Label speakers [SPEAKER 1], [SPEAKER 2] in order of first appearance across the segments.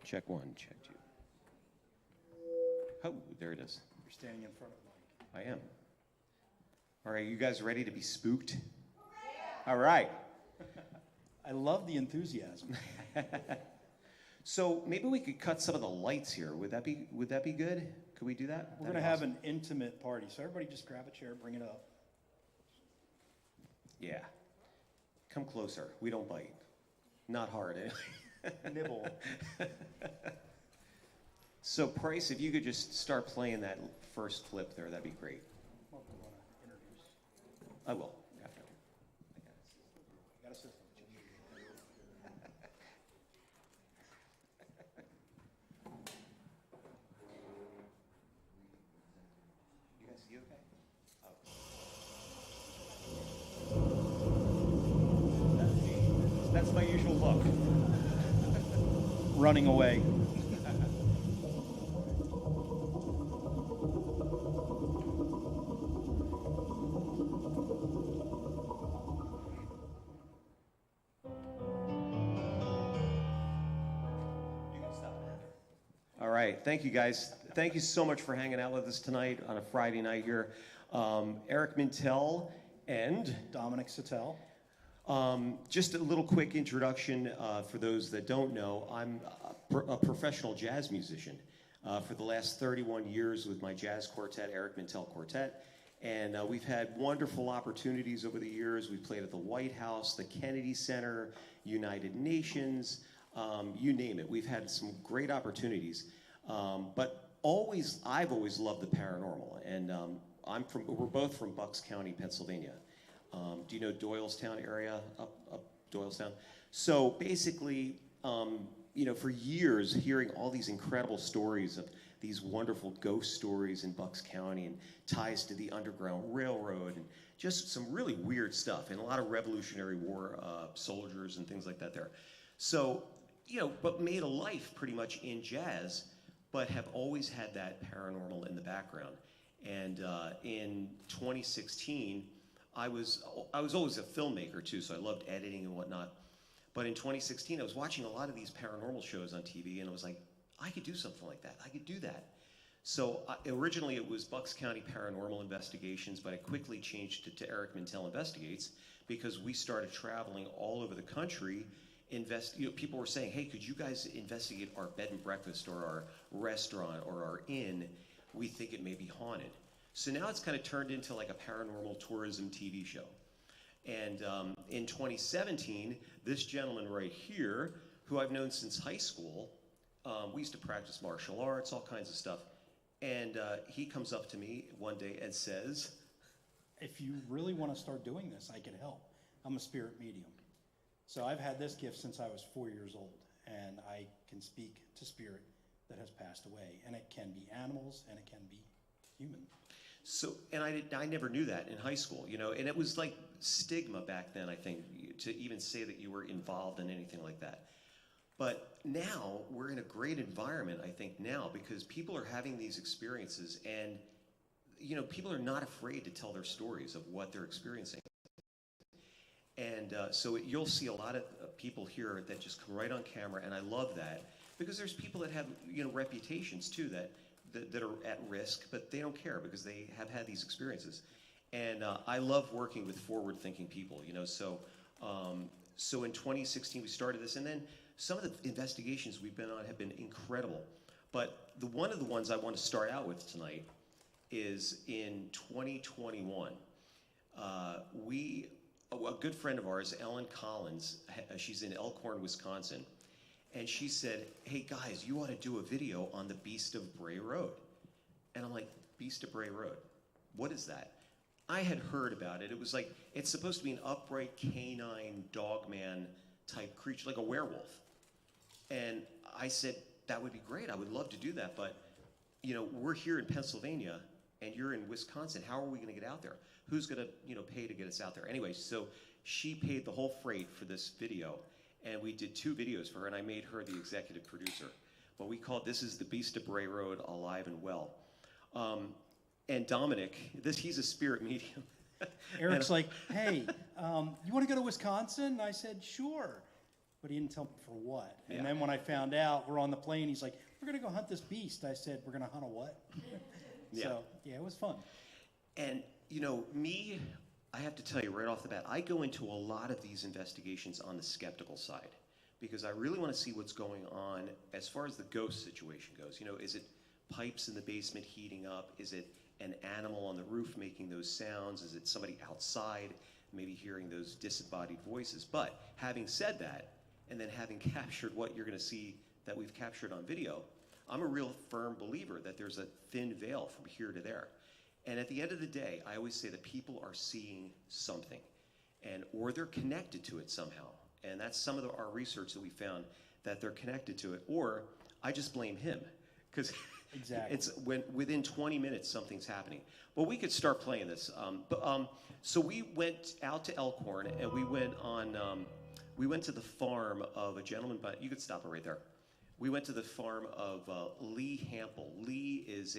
[SPEAKER 1] Check one, check two. Oh, there it is.
[SPEAKER 2] You're standing in front of the mic.
[SPEAKER 1] I am. All right, you guys ready to be spooked? All right.
[SPEAKER 2] I love the enthusiasm.
[SPEAKER 1] So maybe we could cut some of the lights here. Would that be good? Could we do that?
[SPEAKER 2] We're going to have an intimate party, so everybody just grab a chair, bring it up.
[SPEAKER 1] Yeah. Come closer. We don't bite. Not hard, anyway.
[SPEAKER 2] Nibble.
[SPEAKER 1] So, Price, if you could just start playing that first clip there, that'd be great.
[SPEAKER 2] Well, we want to introduce.
[SPEAKER 1] I will. After.
[SPEAKER 2] I got a system.
[SPEAKER 1] You guys see okay? Oh. That's my usual look.
[SPEAKER 2] Running away.
[SPEAKER 1] All right, thank you guys. Thank you so much for hanging out with us tonight on a Friday night here. Eric Mintel and
[SPEAKER 2] Dominic Sattel.
[SPEAKER 1] Just a little quick introduction for those that don't know. I'm a professional jazz musician for the last 31 years with my jazz quartet, Eric Mintel Quartet. And we've had wonderful opportunities over the years. We played at the White House, the Kennedy Center, United Nations, you name it. We've had some great opportunities. But I've always loved the paranormal. And we're both from Bucks County, Pennsylvania. Do you know Doylestown area, up Doylestown? So basically, for years, hearing all these incredible stories of these wonderful ghost stories in Bucks County and ties to the Underground Railroad and just some really weird stuff and a lot of Revolutionary War soldiers and things like that there. So, but made a life pretty much in jazz, but have always had that paranormal in the background. And in 2016, I was always a filmmaker too, so I loved editing and whatnot. But in 2016, I was watching a lot of these paranormal shows on TV, and I was like, I could do something like that. I could do that. So originally it was Bucks County Paranormal Investigations, but I quickly changed it to Eric Mintel Investigates because we started traveling all over the country. People were saying, hey, could you guys investigate our bed and breakfast or our restaurant or our inn? We think it may be haunted. So now it's kind of turned into like a paranormal tourism TV show. And in 2017, this gentleman right here, who I've known since high school, we used to practice martial arts, all kinds of stuff. And he comes up to me one day and says,
[SPEAKER 2] if you really want to start doing this, I can help. I'm a spirit medium. So I've had this gift since I was 4 years old, and I can speak to spirit that has passed away. And it can be animals, and it can be human.
[SPEAKER 1] So, and I never knew that in high school, and it was like stigma back then, I think, to even say that you were involved in anything like that. But now we're in a great environment, I think, now, because people are having these experiences, and, people are not afraid to tell their stories of what they're experiencing. And so you'll see a lot of people here that just come right on camera, and I love that, because there's people that have, reputations, too, that are at risk, but they don't care because they have had these experiences. And I love working with forward-thinking people, so in 2016 we started this, and then some of the investigations we've been on have been incredible. But one of the ones I want to start out with tonight is in 2021. A good friend of ours, Ellen Collins, she's in Elkhorn, Wisconsin, and she said, hey guys, you ought to do a video on the Beast of Bray Road. And I'm like, Beast of Bray Road? What is that? I had heard about it. It was like, it's supposed to be an upright canine dogman type creature, like a werewolf. And I said, that would be great. I would love to do that. But, we're here in Pennsylvania and you're in Wisconsin. How are we going to get out there? Who's going to, pay to get us out there? Anyway, so she paid the whole freight for this video. And we did 2 videos for her, and I made her the executive producer. But we called This is the Beast of Bray Road, Alive and Well. And Dominic, he's a spirit medium.
[SPEAKER 2] Eric's like, hey, you want to go to Wisconsin? And I said, sure. but he didn't tell me for what.
[SPEAKER 1] Yeah.
[SPEAKER 2] And then when I found out, we're on the plane, he's like, we're going to go hunt this beast. I said, we're going to hunt a what?
[SPEAKER 1] Yeah.
[SPEAKER 2] So, yeah, it was fun.
[SPEAKER 1] And, you know, me, I have to tell you right off the bat, I go into a lot of these investigations on the skeptical side because I really want to see what's going on as far as the ghost situation goes. You know, is it pipes in the basement heating up? Is it an animal on the roof making those sounds? Is it somebody outside maybe hearing those disembodied voices? But having said that, and then having captured what you're going to see that we've captured on video, I'm a real firm believer that there's a thin veil from here to there. And at the end of the day, I always say that people are seeing something, or they're connected to it somehow. And that's some of our research that we found, that they're connected to it. Or I just blame him, because
[SPEAKER 2] Exactly.
[SPEAKER 1] it's when within 20 minutes something's happening. Well, we could start playing this. So we went out to Elkhorn, and we went to the farm of a gentleman. But you could stop it right there. We went to the farm of Lee Hampel. Lee is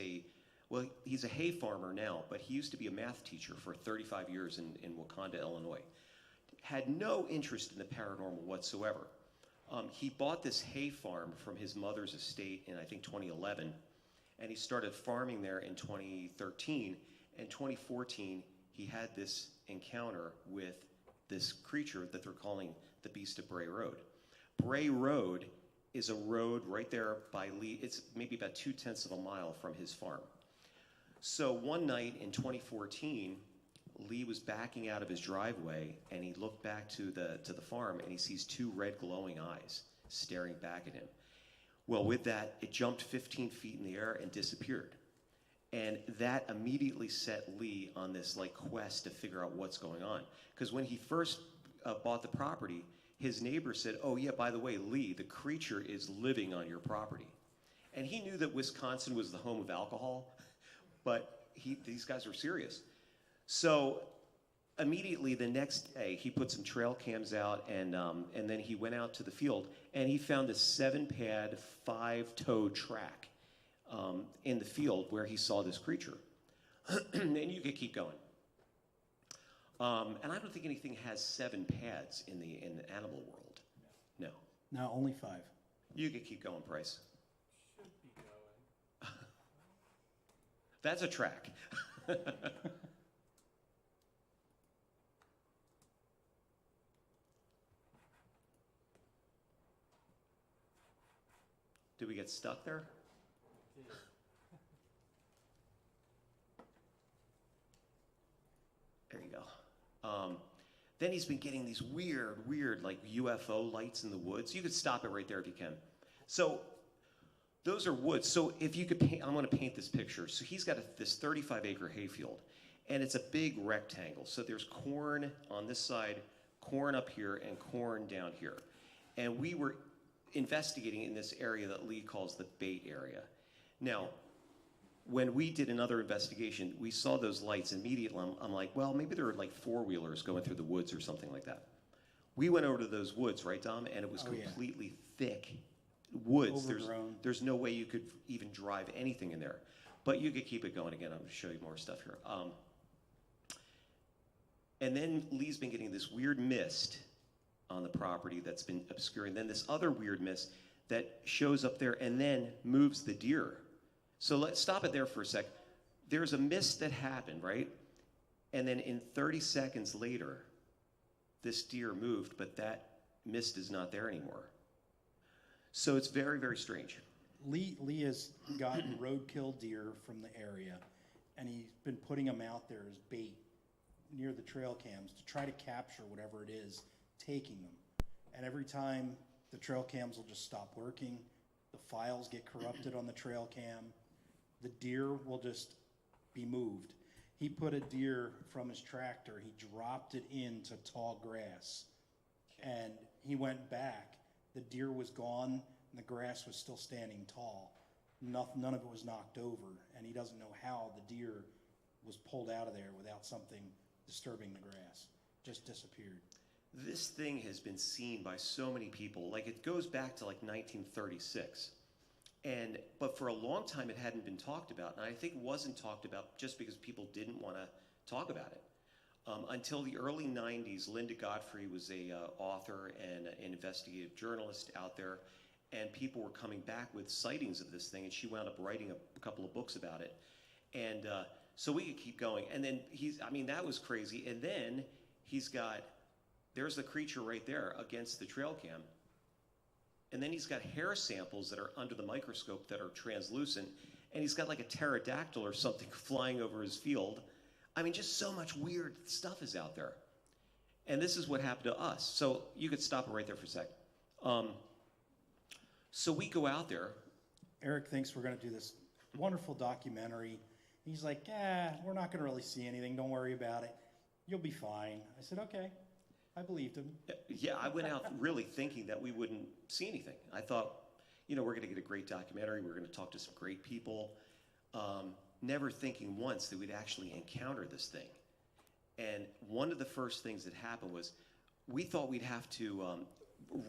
[SPEAKER 1] he's a hay farmer now, but he used to be a math teacher for 35 years in Wakanda, Illinois. Had no interest in the paranormal whatsoever. He bought this hay farm from his mother's estate in, I think, 2011, and he started farming there in 2013. In 2014, he had this encounter with this creature that they're calling the Beast of Bray Road. Bray Road is a road right there by Lee. It's maybe about 0.2 of a mile from his farm. So one night in 2014, Lee was backing out of his driveway, and he looked back to the farm, and he sees two red glowing eyes staring back at him. Well, with that, it jumped 15 feet in the air and disappeared. And that immediately set Lee on this quest to figure out what's going on. Because when he first bought the property, his neighbor said, "Oh yeah, by the way, Lee, the creature is living on your property." And he knew that Wisconsin was the home of alcohol, but these guys were serious. So immediately the next day, he put some trail cams out, and then he went out to the field, and he found a 7-pad, 5-toe track in the field where he saw this creature. And you could keep going. And I don't think anything has 7 pads in the animal world. No.
[SPEAKER 2] No, only 5.
[SPEAKER 1] You could keep going, Price.
[SPEAKER 3] Should be going.
[SPEAKER 1] That's a track. Did we get stuck there?
[SPEAKER 3] Yeah.
[SPEAKER 1] There you go. Then he's been getting these weird UFO lights in the woods. You could stop it right there if you can. So those are woods. So if you could paint, I'm going to paint this picture. So he's got this 35-acre hayfield, and it's a big rectangle. So there's corn on this side, corn up here, and corn down here. And we were investigating in this area that Lee calls the bait area. Now, when we did another investigation, we saw those lights immediately. I'm like, well, maybe there were 4-wheelers going through the woods or something like that. We went over to those woods, right, Dom? And it was completely thick woods.
[SPEAKER 2] Overgrown.
[SPEAKER 1] There's no way you could even drive anything in there. But you could keep it going again. I'm going to show you more stuff here. And then Lee's been getting this weird mist on the property that's been obscuring. Then this other weird mist that shows up there and then moves the deer. So let's stop it there for a sec. There's a mist that happened, right? And then in 30 seconds later, this deer moved, but that mist is not there anymore. So it's very, very strange.
[SPEAKER 2] Lee has gotten roadkill deer from the area, and he's been putting them out there as bait near the trail cams to try to capture whatever it is taking them. And every time the trail cams will just stop working, the files get corrupted on the trail cam, the deer will just be moved. He put a deer from his tractor, he dropped it into tall grass, and he went back. The deer was gone, and the grass was still standing tall. None of it was knocked over, and he doesn't know how the deer was pulled out of there without something disturbing the grass. Just disappeared.
[SPEAKER 1] This thing has been seen by so many people. It goes back to 1936. But for a long time, it hadn't been talked about. And I think it wasn't talked about just because people didn't want to talk about it. Until the early 90s, Linda Godfrey was a author and an investigative journalist out there, and people were coming back with sightings of this thing, and she wound up writing a couple of books about it. And so we could keep going. And then that was crazy. And then there's the creature right there against the trail cam. And then he's got hair samples that are under the microscope that are translucent, and he's got like a pterodactyl or something flying over his field. I mean, just so much weird stuff is out there. And this is what happened to us. So you could stop it right there for a sec. So we go out there.
[SPEAKER 2] Eric thinks we're going to do this wonderful documentary. He's like, we're not going to really see anything. Don't worry about it. You'll be fine. I said, okay. I believed him.
[SPEAKER 1] Yeah, I went out really thinking that we wouldn't see anything. I thought, we're going to get a great documentary. We're going to talk to some great people. Never thinking once that we'd actually encounter this thing. And one of the first things that happened was we thought we'd have to,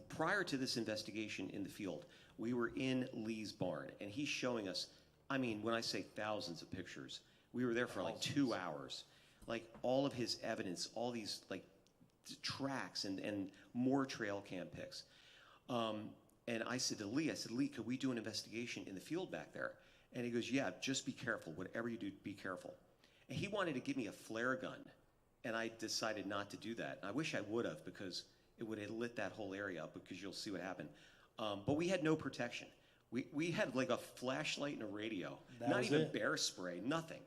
[SPEAKER 1] prior to this investigation in the field, we were in Lee's barn, and he's showing us, when I say thousands of pictures, we were there for like 2 hours. Like all of his evidence, all these like tracks and more trail cam pics. And I said to Lee, Lee, could we do an investigation in the field back there? And he goes, yeah, just be careful. Whatever you do, be careful. And he wanted to give me a flare gun, and I decided not to do that. I wish I would have, because it would have lit that whole area up, because you'll see what happened. But we had no protection. We had like a flashlight and a radio, not even bear spray, nothing.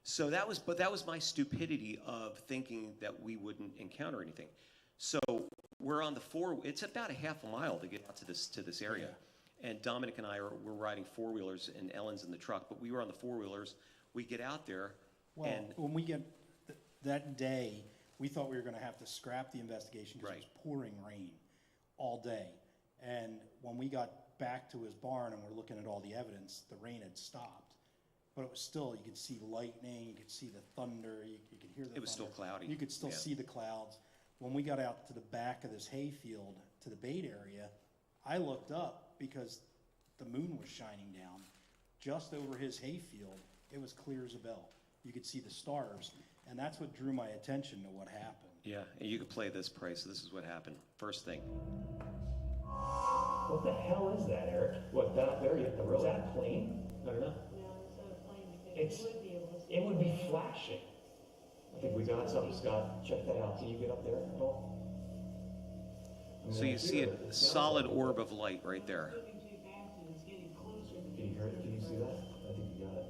[SPEAKER 1] So that was my stupidity of thinking that we wouldn't encounter anything. So we're on it's about a half a mile to get out to this area. Yeah. And Dominic and I were riding four-wheelers, and Ellen's in the truck, but we were on the four-wheelers. We get out there.
[SPEAKER 2] Well, when we get that day, we thought we were going to have to scrap the investigation because it was pouring rain all day. And when we got back to his barn and we're looking at all the evidence, the rain had stopped. But it was still, you could see lightning, you could see the thunder, you could hear the thunder.
[SPEAKER 1] It was still cloudy.
[SPEAKER 2] You could still see the clouds. When we got out to the back of this hayfield, to the bait area, I looked up because the moon was shining down just over his hayfield. It was clear as a bell. You could see the stars, and that's what drew my attention to what happened.
[SPEAKER 1] Yeah, and you could play this, Price. So this is what happened. First thing.
[SPEAKER 4] What the hell is that, Eric? What, that up there? Is that a plane? I don't know.
[SPEAKER 5] No, it's not a plane because you would be able to see.
[SPEAKER 4] It would be flashing. I think we got something, Scott. Check that out. Can you get up there at all?
[SPEAKER 1] So you see a solid orb of light right there.
[SPEAKER 5] It's moving too fast and it's getting closer.
[SPEAKER 4] Can you hear it? Can you see that? I think you got it.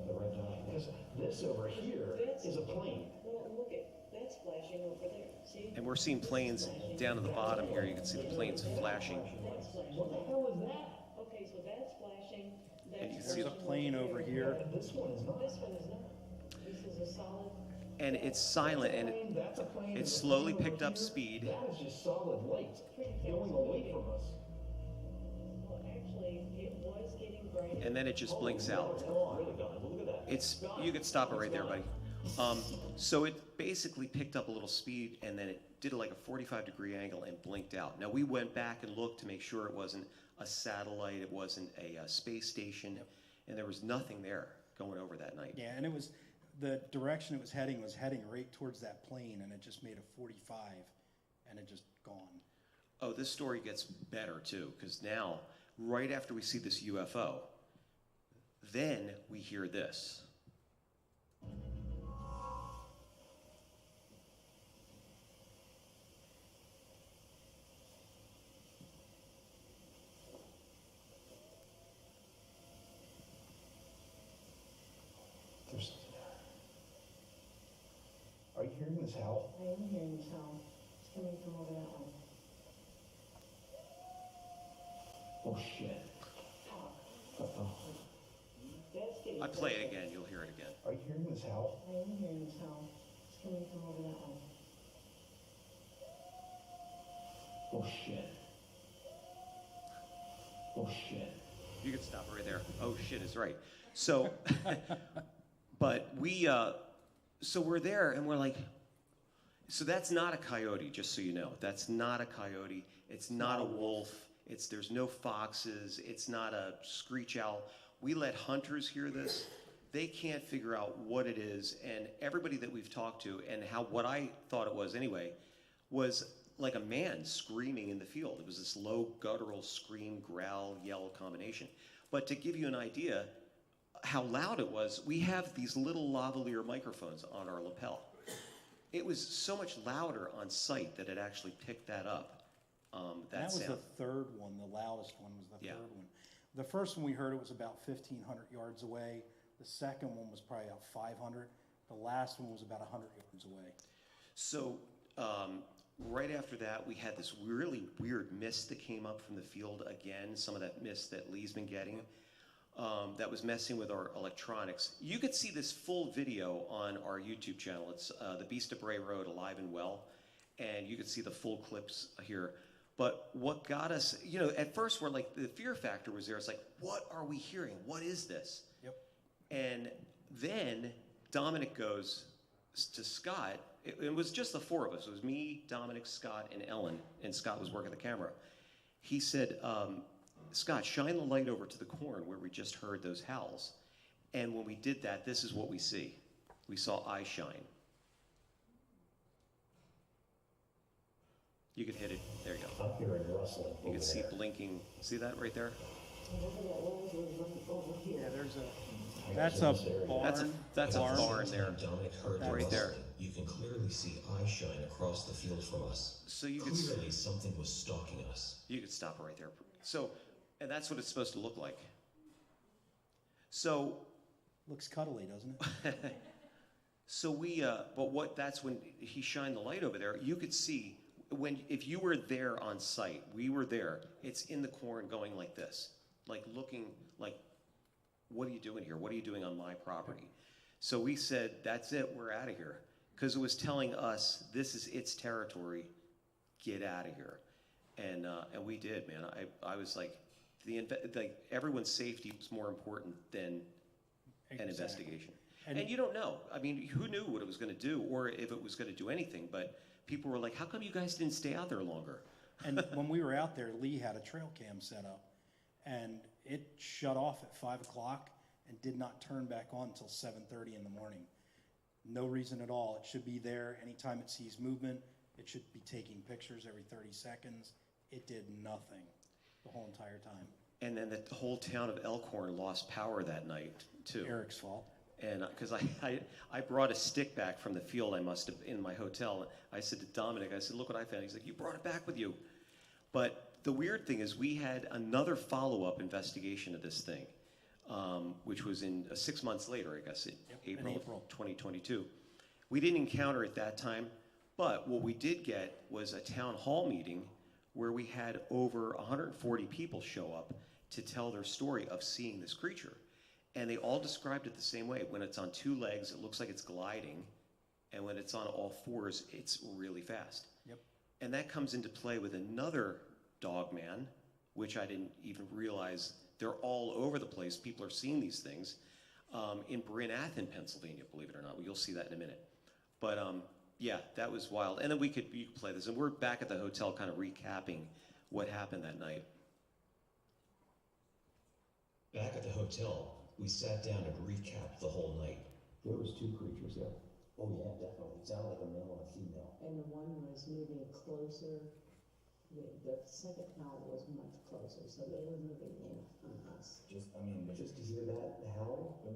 [SPEAKER 4] Right now. Because this over here is a plane.
[SPEAKER 5] Well, look at, that's flashing over there. See?
[SPEAKER 1] And we're seeing planes down at the bottom here. You can see the planes flashing.
[SPEAKER 5] That's flashing.
[SPEAKER 4] What the hell is that?
[SPEAKER 5] Okay, so that's flashing.
[SPEAKER 1] And you
[SPEAKER 5] That's
[SPEAKER 1] can see
[SPEAKER 2] There's
[SPEAKER 5] flashing
[SPEAKER 2] a plane over here.
[SPEAKER 4] This one is not.
[SPEAKER 5] This one is not. This is a solid.
[SPEAKER 1] And it's silent, and it slowly picked up speed.
[SPEAKER 4] That is just solid light
[SPEAKER 5] Pretty fast
[SPEAKER 4] going away
[SPEAKER 5] moving.
[SPEAKER 4] from us.
[SPEAKER 5] Well, actually, it was getting brighter.
[SPEAKER 1] And then it just blinks out.
[SPEAKER 4] It's really gone. Look at that.
[SPEAKER 1] You could stop it right there, buddy. So it basically picked up a little speed, and then it did like a 45-degree angle and blinked out. Now we went back and looked to make sure it wasn't a satellite, it wasn't a space station, and there was nothing there going over that night.
[SPEAKER 2] Yeah, and it was, the direction it was heading right towards that plane, and it just made a 45, and it just gone.
[SPEAKER 1] Oh, this story gets better too, because now, right after we see this UFO, then we hear this.
[SPEAKER 4] There's something there. Are you hearing this howl?
[SPEAKER 5] I am hearing this howl. It's coming from over that way.
[SPEAKER 4] Oh shit. Uh-oh.
[SPEAKER 5] That's getting
[SPEAKER 1] I play it again, you'll hear it again.
[SPEAKER 4] Are you hearing this howl?
[SPEAKER 5] I am hearing this howl. It's coming from over that way.
[SPEAKER 4] Oh shit. Oh shit.
[SPEAKER 1] You can stop it right there. Oh shit is right. So, but so we're there and we're like, so that's not a coyote, just so you know. That's not a coyote. It's not a wolf. There's no foxes. It's not a screech owl. We let hunters hear this, they can't figure out what it is. And everybody that we've talked to, and what I thought it was anyway, was like a man screaming in the field. It was this low guttural scream, growl, yell combination. But to give you an idea how loud it was, we have these little lavalier microphones on our lapel. It was so much louder on site that it actually picked that up, that
[SPEAKER 2] was
[SPEAKER 1] sound.
[SPEAKER 2] the third one, the loudest one was the
[SPEAKER 1] Yeah.
[SPEAKER 2] third one. The first one we heard, it was about 1,500 yards away. The second one was probably about 500. The last one was about 100 yards away.
[SPEAKER 1] So right after that, we had this really weird mist that came up from the field again, some of that mist that Lee's been getting, that was messing with our electronics. You could see this full video on our YouTube channel. It's The Beast of Bray Road, Alive and Well, and you could see the full clips here. But what got us, at first we're like, the fear factor was there. It's like, what are we hearing? What is this?
[SPEAKER 2] Yep.
[SPEAKER 1] And then Dominic goes to Scott. It was just the four of us. It was me, Dominic, Scott, and Ellen, and Scott was working the camera. He said, Scott, shine the light over to the corn where we just heard those howls. And when we did that, this is what we see. We saw eyes shine. You could hit it. There you go.
[SPEAKER 4] I'm hearing rustling.
[SPEAKER 1] You can see blinking. See that right there?
[SPEAKER 2] Yeah, that's a barn.
[SPEAKER 1] That's a barn there.
[SPEAKER 6] Dominic heard
[SPEAKER 1] Right
[SPEAKER 6] the
[SPEAKER 1] there.
[SPEAKER 6] rustling. You can clearly see eyes shine across the field from us.
[SPEAKER 1] So you could
[SPEAKER 6] Clearly something was stalking us.
[SPEAKER 1] You could stop it right there. So, and that's what it's supposed to look like. So,
[SPEAKER 2] Looks cuddly, doesn't it?
[SPEAKER 1] so that's when he shined the light over there. You could see if you were there on site, we were there. It's in the corn going like this, like looking like, what are you doing here? What are you doing on my property? So we said, that's it. We're out of here. Because it was telling us, this is its territory. Get out of here. And we did, man. I was like, everyone's safety was more important than an investigation. And you don't know. I mean, who knew what it was going to do or if it was going to do anything? But people were like, how come you guys didn't stay out there longer?
[SPEAKER 2] And when we were out there, Lee had a trail cam set up, and it shut off at 5 o'clock and did not turn back on until 7:30 in the morning. No reason at all. It should be there anytime it sees movement. It should be taking pictures every 30 seconds. It did nothing the whole entire time.
[SPEAKER 1] And then the whole town of Elkhorn lost power that night, too.
[SPEAKER 2] Eric's fault.
[SPEAKER 1] And because I brought a stick back from the field I must have in my hotel. I said to Dominic, I said, look what I found. He's like, you brought it back with you. But the weird thing is we had another follow-up investigation of this thing, which was 6 months later, I guess, in April of 2022. We didn't encounter it that time, but what we did get was a town hall meeting where we had over 140 people show up to tell their story of seeing this creature. And they all described it the same way. When it's on two legs, it looks like it's gliding. And when it's on all fours, it's really fast.
[SPEAKER 2] Yep.
[SPEAKER 1] And that comes into play with another dog man, which I didn't even realize. They're all over the place. People are seeing these things in Bryn Athyn, Pennsylvania, believe it or not. You'll see that in a minute. But yeah, that was wild. And then you could play this. And we're back at the hotel kind of recapping what happened that night.
[SPEAKER 6] Back at the hotel, we sat down and recapped the whole night.
[SPEAKER 4] There was two creatures there. Oh yeah, definitely. It sounded like a male and a female.
[SPEAKER 5] And the one was moving closer. The second howl was much closer, so they were moving in on us.
[SPEAKER 4] Just to hear that howl, and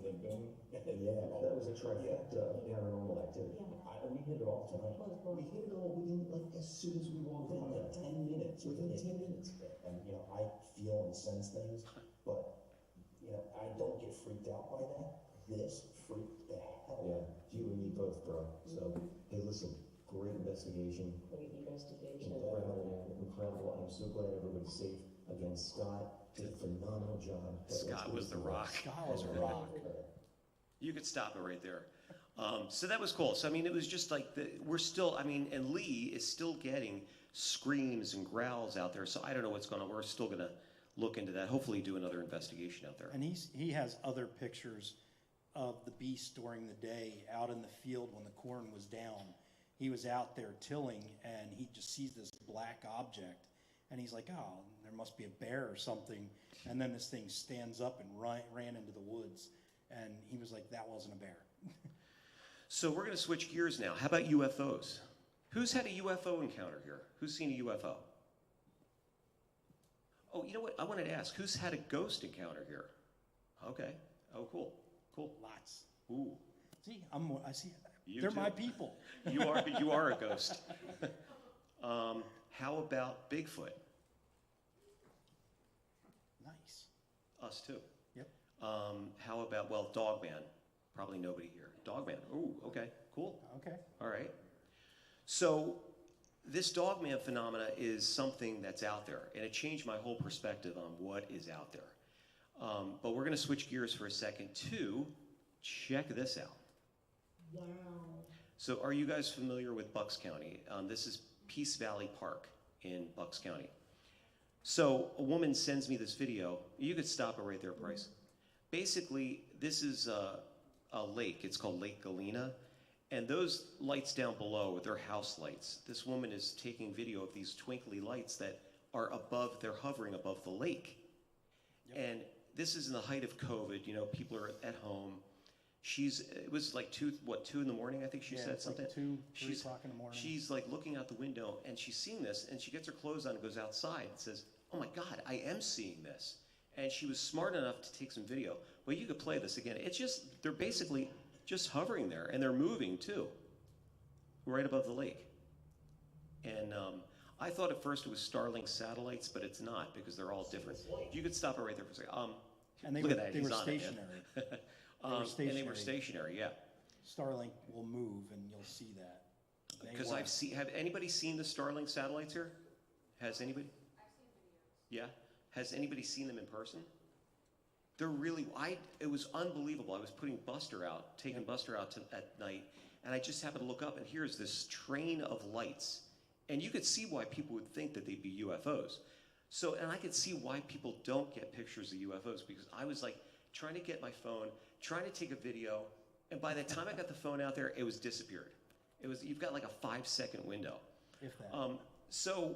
[SPEAKER 4] then boom. Yeah, that was a trifecta of paranormal activity.
[SPEAKER 5] Yeah.
[SPEAKER 4] We hit it all tonight. We hit it all within, as soon as we walked in, 10 minutes. Within 10 minutes. And, I feel and sense things, but, I don't get freaked out by that. This freaked the hell out. Yeah, you and me both, bro. So, hey, listen, great investigation.
[SPEAKER 5] Great investigation.
[SPEAKER 4] Incredible. I'm so glad everybody's safe. Again, Scott did a phenomenal job.
[SPEAKER 1] Scott was the rock.
[SPEAKER 2] Scott was a rock.
[SPEAKER 1] You could stop it right there. So that was cool. So, it was just like, we're still, and Lee is still getting screams and growls out there. So I don't know what's going on. We're still going to look into that. Hopefully do another investigation out there.
[SPEAKER 2] And he has other pictures of the beast during the day out in the field when the corn was down. He was out there tilling, and he just sees this black object, and he's like, oh, there must be a bear or something. And then this thing stands up and ran into the woods. And he was like, that wasn't a bear.
[SPEAKER 1] So we're going to switch gears now. How about UFOs? Who's had a UFO encounter here? Who's seen a UFO? Oh, you know what? I wanted to ask, who's had a ghost encounter here? Okay. Oh, cool. Cool.
[SPEAKER 2] Lots.
[SPEAKER 1] Ooh.
[SPEAKER 2] See, I see.
[SPEAKER 1] You
[SPEAKER 2] They're
[SPEAKER 1] too.
[SPEAKER 2] my people.
[SPEAKER 1] You are a ghost. How about Bigfoot?
[SPEAKER 2] Nice.
[SPEAKER 1] Us too.
[SPEAKER 2] Yep.
[SPEAKER 1] How about, well, Dogman? Probably nobody here. Dogman. Ooh, okay, cool.
[SPEAKER 2] Okay.
[SPEAKER 1] All right. So this Dogman phenomena is something that's out there, and it changed my whole perspective on what is out there. But we're going to switch gears for a second to check this out.
[SPEAKER 5] Wow.
[SPEAKER 1] So are you guys familiar with Bucks County? This is Peace Valley Park in Bucks County. So a woman sends me this video. You could stop it right there, Bryce. Basically, this is a lake. It's called Lake Galena. And those lights down below, they're house lights. This woman is taking video of these twinkly lights that are above, they're hovering above the lake. Yep. And this is in the height of COVID. You know, people are at home. It was like 2 in the morning, I think she said something.
[SPEAKER 2] Like 2, 3 o'clock in the morning.
[SPEAKER 1] She's like looking out the window and she's seeing this and she gets her clothes on and goes outside and says, oh my God, I am seeing this. And she was smart enough to take some video. Well, you could play this again. It's just, they're basically just hovering there and they're moving too, right above the lake. And I thought at first it was Starlink satellites, but it's not because they're all different. You could stop it right there for a second.
[SPEAKER 2] And they
[SPEAKER 1] look
[SPEAKER 2] were,
[SPEAKER 1] at that,
[SPEAKER 2] they
[SPEAKER 1] he's
[SPEAKER 2] were
[SPEAKER 1] on
[SPEAKER 2] stationary.
[SPEAKER 1] it.
[SPEAKER 2] Stationary.
[SPEAKER 1] And they were stationary, yeah.
[SPEAKER 2] Starlink will move, and you'll see that.
[SPEAKER 1] Because have anybody seen the Starlink satellites here? Has anybody?
[SPEAKER 7] I've seen videos.
[SPEAKER 1] Yeah. Has anybody seen them in person? They're really. It was unbelievable. I was taking Buster out at night, and I just happened to look up, and here's this train of lights, and you could see why people would think that they'd be UFOs. So, and I could see why people don't get pictures of UFOs because I was like trying to get my phone, trying to take a video, and by the time I got the phone out there, it was disappeared. You've got like a 5-second window.
[SPEAKER 2] If that.
[SPEAKER 1] So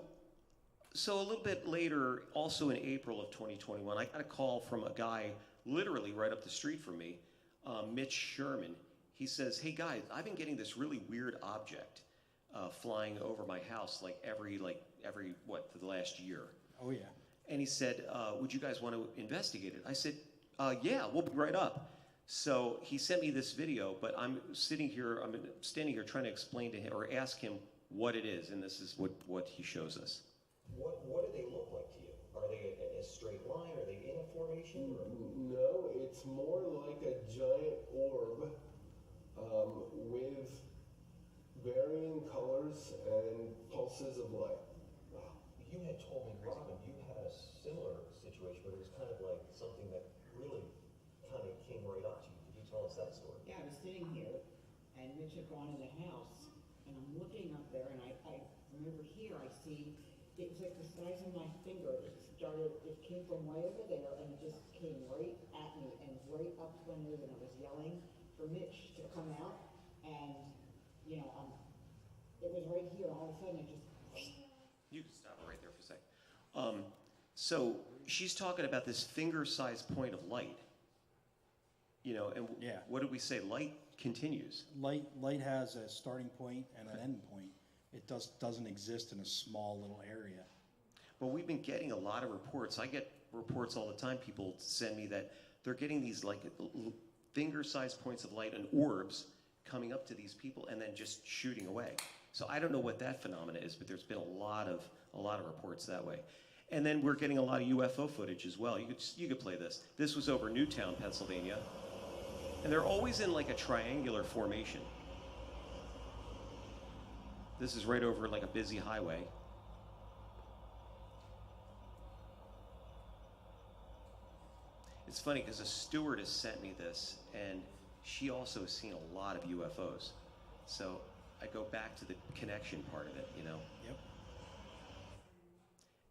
[SPEAKER 1] a little bit later, also in April of 2021, I got a call from a guy literally right up the street from me, Mitch Sherman. He says, hey guys, I've been getting this really weird object flying over my house every for the last year.
[SPEAKER 2] Oh yeah.
[SPEAKER 1] And he said, would you guys want to investigate it? I said, yeah, we'll be right up. So he sent me this video, but I'm standing here trying to explain to him or ask him what it is, and this is what he shows us.
[SPEAKER 6] What do they look like to you? Are they a straight line? Are they in a formation? Or?
[SPEAKER 8] No, it's more like a giant orb with varying colors and pulses of light.
[SPEAKER 6] You had told me, Gracie, when you had a similar situation where it was kind of like something that really kind of came right at you. Could you tell us that story?
[SPEAKER 5] Yeah, I was sitting here, and Mitch had gone in the house, and I'm looking up there, and I remember here, I see, it was like the size of my finger. It came from way over there, and it just came right at me, and right up to my nose, and I was yelling for Mitch to come out, and, you know, it was right here, and all of a sudden, it just...
[SPEAKER 1] You can stop it right there for a second. So she's talking about this finger-sized point of light. You know, and
[SPEAKER 2] Yeah.
[SPEAKER 1] what did we say? Light continues.
[SPEAKER 2] Light has a starting point and an end point. It doesn't exist in a small little area.
[SPEAKER 1] But we've been getting a lot of reports. I get reports all the time. People send me that they're getting these finger-sized points of light and orbs coming up to these people and then just shooting away. So I don't know what that phenomena is, but there's been a lot of reports that way. And then we're getting a lot of UFO footage as well. You could play this. This was over Newtown, Pennsylvania. And they're always in like a triangular formation. This is right over like a busy highway. It's funny because a stewardess sent me this, and she also has seen a lot of UFOs. So I go back to the connection part of it, you know.
[SPEAKER 2] Yep.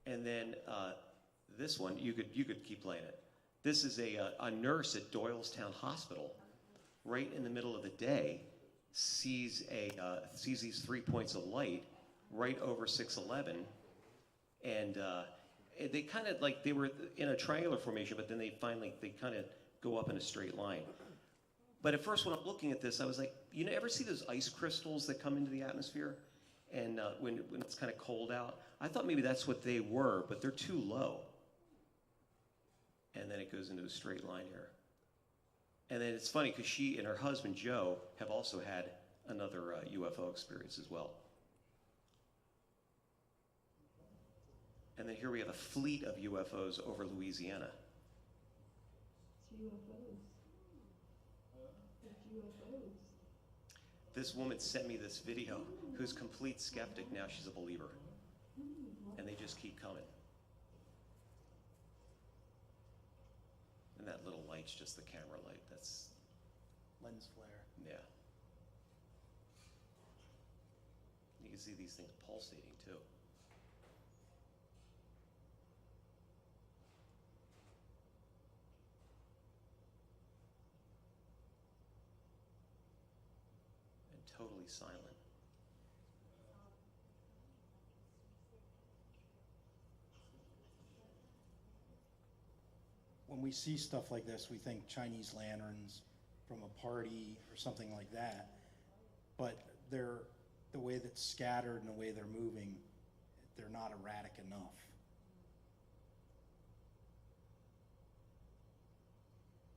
[SPEAKER 1] And then this one, you could keep playing it. This is a nurse at Doylestown Hospital, right in the middle of the day, sees these 3 points of light right over 611, and they kind of they were in a triangular formation, but then they kind of go up in a straight line. But at first, when I'm looking at this, I was like, you know, ever see those ice crystals that come into the atmosphere? And when it's kind of cold out? I thought maybe that's what they were, but they're too low. And then it goes into a straight line here. And then it's funny because she and her husband, Joe, have also had another UFO experience as well. And then here we have a fleet of UFOs over Louisiana.
[SPEAKER 7] It's UFOs. It's UFOs.
[SPEAKER 1] This woman sent me this video who's complete skeptic. Now she's a believer. And they just keep coming. And that little light's just the camera light. That's,
[SPEAKER 2] Lens flare.
[SPEAKER 1] yeah. You can see these things pulsating too. And totally silent.
[SPEAKER 2] When we see stuff like this, we think Chinese lanterns from a party or something like that. But they're, the way that's scattered and the way they're moving, they're not erratic enough.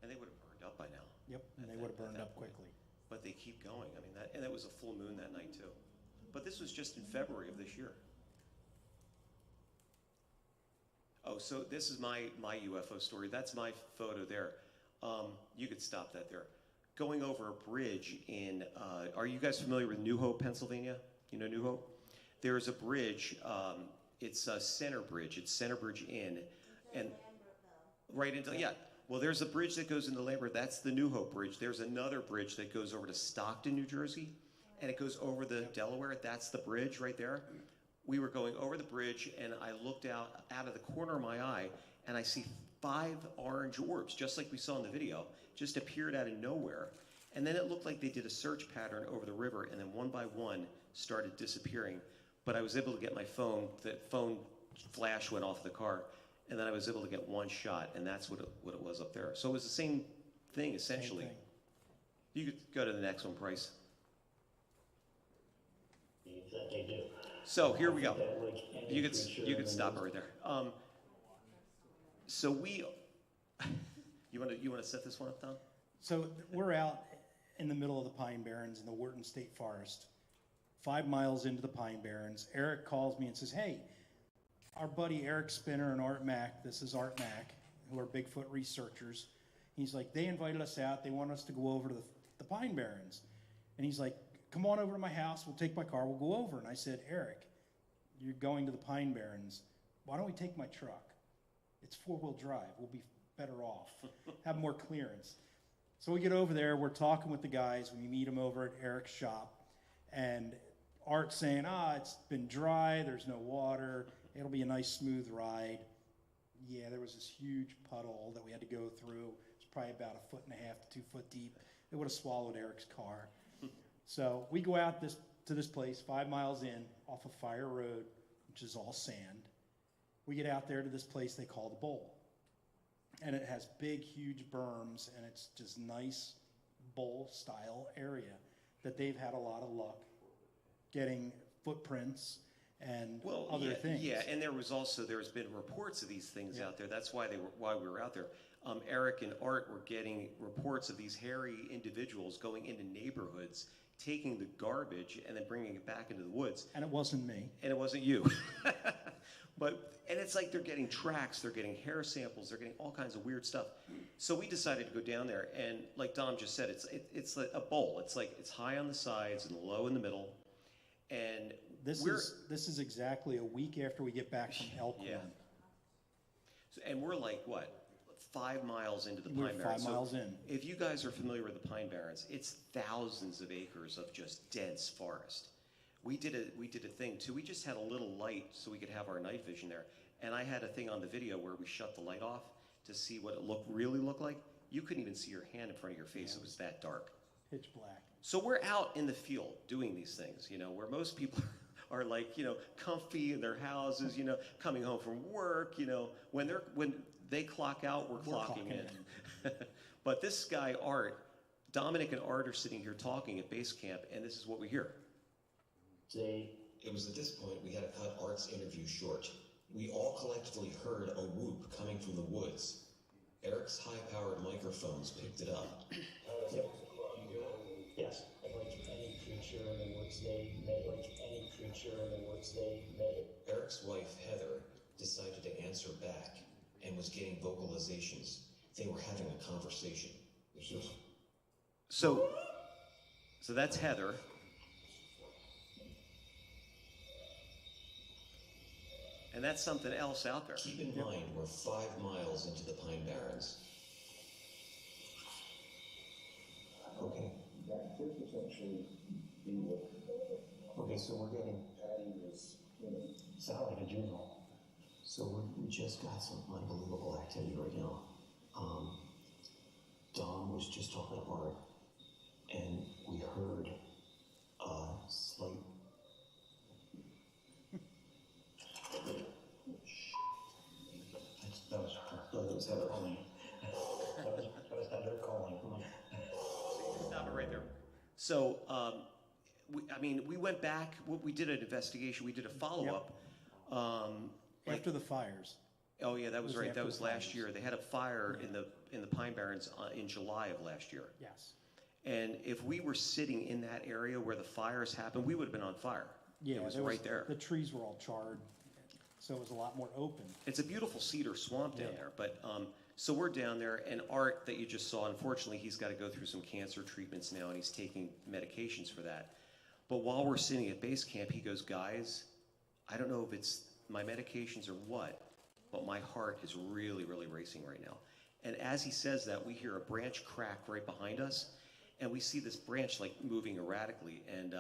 [SPEAKER 1] And they would have burned up by now.
[SPEAKER 2] Yep, and
[SPEAKER 1] At
[SPEAKER 2] they
[SPEAKER 1] that-
[SPEAKER 2] would have
[SPEAKER 1] at
[SPEAKER 2] burned
[SPEAKER 1] that
[SPEAKER 2] up
[SPEAKER 1] point.
[SPEAKER 2] quickly.
[SPEAKER 1] But they keep going. I mean, and it was a full moon that night too. But this was just in February of this year. Oh, so this is my UFO story. That's my photo there. You could stop that there. Going over a bridge in, are you guys familiar with New Hope, Pennsylvania? You know New Hope? There's a bridge, it's a Center Bridge. It's Center Bridge Inn. And right into, yeah. Well, there's a bridge that goes into Lambert. That's the New Hope Bridge. There's another bridge that goes over to Stockton, New Jersey, and it goes over the Delaware. That's the bridge right there. We were going over the bridge, and I looked out of the corner of my eye, and I see 5 orange orbs, just like we saw in the video, just appeared out of nowhere. And then it looked like they did a search pattern over the river, and then one by one started disappearing. But I was able to get my phone. The phone flash went off the car, and then I was able to get one shot, and that's what it was up there. So it was the same thing, essentially.
[SPEAKER 2] Same thing.
[SPEAKER 1] You could go to the next one, Price.
[SPEAKER 4] That they do.
[SPEAKER 1] So here we go.
[SPEAKER 4] That, like,
[SPEAKER 1] You
[SPEAKER 4] any
[SPEAKER 1] could
[SPEAKER 4] creature
[SPEAKER 1] stop it
[SPEAKER 4] in
[SPEAKER 1] right there. So we, you want to set this one up, Tom?
[SPEAKER 2] So we're out in the middle of the Pine Barrens in the Wharton State Forest, 5 miles into the Pine Barrens. Eric calls me and says, hey, our buddy Eric Spinner and Art Mack, this is Art Mack, who are Bigfoot researchers. He's like, they invited us out. They want us to go over to the Pine Barrens. And he's like, come on over to my house. We'll take my car. We'll go over. And I said, Eric, you're going to the Pine Barrens. Why don't we take my truck? It's 4-wheel drive. We'll be better off, have more clearance. So we get over there. We're talking with the guys. We meet them over at Eric's shop. And Art's saying, it's been dry. There's no water. It'll be a nice, smooth ride. Yeah, there was this huge puddle that we had to go through. It's probably about 1.5 to 2 foot deep. It would have swallowed Eric's car. So we go out to this place 5 miles in off of Fire Road, which is all sand. We get out there to this place they call the Bowl. And it has big, huge berms, and it's just nice bowl-style area that they've had a lot of luck getting footprints and other things.
[SPEAKER 1] Yeah, and there's been reports of these things out there. That's why we were out there. Eric and Art were getting reports of these hairy individuals going into neighborhoods, taking the garbage and then bringing it back into the woods.
[SPEAKER 2] And it wasn't me.
[SPEAKER 1] And it wasn't you. And it's like they're getting tracks, they're getting hair samples, they're getting all kinds of weird stuff. So we decided to go down there, and like Dom just said, it's like a bowl. It's like it's high on the sides and low in the middle. And
[SPEAKER 2] This is exactly a week after we get back from Elkhorn.
[SPEAKER 1] Yeah. And we're like, what, 5 miles into the
[SPEAKER 2] We're
[SPEAKER 1] Pine Barrens.
[SPEAKER 2] 5 miles in.
[SPEAKER 1] If you guys are familiar with the Pine Barrens, it's thousands of acres of just dense forest. We did a thing too. We just had a little light so we could have our night vision there. And I had a thing on the video where we shut the light off to see what it really looked like. You couldn't even see your hand in front of your face. It was that dark.
[SPEAKER 2] Pitch black.
[SPEAKER 1] So we're out in the field doing these things, where most people are like, comfy in their houses, coming home from work, when they clock out, we're clocking in. But this guy, Art, Dominic and Art are sitting here talking at base camp, and this is what we hear.
[SPEAKER 9] It was at this point we had to cut Art's interview short. We all collectively heard a whoop coming from the woods. Eric's high-powered microphones picked it up.
[SPEAKER 4] Yes. Like any creature in the woods they made. Like any creature in the woods they made.
[SPEAKER 9] Eric's wife, Heather, decided to answer back and was getting vocalizations. They were having a conversation.
[SPEAKER 1] So that's Heather. And that's something else out there.
[SPEAKER 9] Keep in mind, we're 5 miles into the Pine Barrens.
[SPEAKER 4] Okay. That could potentially be what. Okay, so we're getting Patty was, sound like a juvenile. So we just got some unbelievable activity right now. Dom was just talking to Art, and we heard a slight. That was her. That was Heather calling. That was Heather calling.
[SPEAKER 1] Stop it right there. So, we went back. We did an investigation. We did a follow-up.
[SPEAKER 2] After the fires.
[SPEAKER 1] Oh yeah, that was right.
[SPEAKER 2] after
[SPEAKER 1] That was
[SPEAKER 2] the
[SPEAKER 1] last
[SPEAKER 2] fires.
[SPEAKER 1] year. They had a fire in the Pine Barrens in July of last year.
[SPEAKER 2] Yes.
[SPEAKER 1] And if we were sitting in that area where the fires happened, we would have been on fire.
[SPEAKER 2] Yeah,
[SPEAKER 1] it was right there.
[SPEAKER 2] The trees were all charred, so it was a lot more open.
[SPEAKER 1] It's a beautiful cedar swamp down
[SPEAKER 2] Yeah.
[SPEAKER 1] there. But so we're down there, and Art that you just saw, unfortunately, he's got to go through some cancer treatments now, and he's taking medications for that. But while we're sitting at base camp, he goes, guys, I don't know if it's my medications or what, but my heart is really, really racing right now. And as he says that, we hear a branch crack right behind us, and we see this branch like moving erratically. And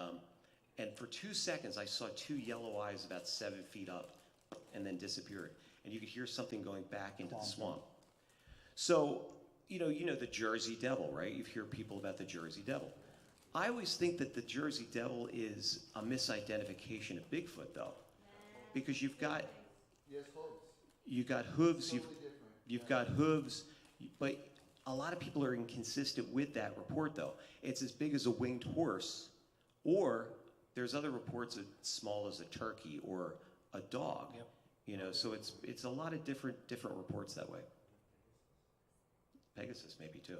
[SPEAKER 1] for 2 seconds, I saw 2 yellow eyes about 7 feet up, and then disappeared. And you could hear something going back into the swamp. So, you know the Jersey Devil, right? You hear people about the Jersey Devil. I always think that the Jersey Devil is a misidentification of Bigfoot, though, because you've got hooves, you've got hooves, but a lot of people are inconsistent with that report, though. It's as big as a winged horse, or there's other reports as small as a turkey or a dog.
[SPEAKER 2] Yep.
[SPEAKER 1] You know, so it's a lot of different reports that way. Pegasus maybe too.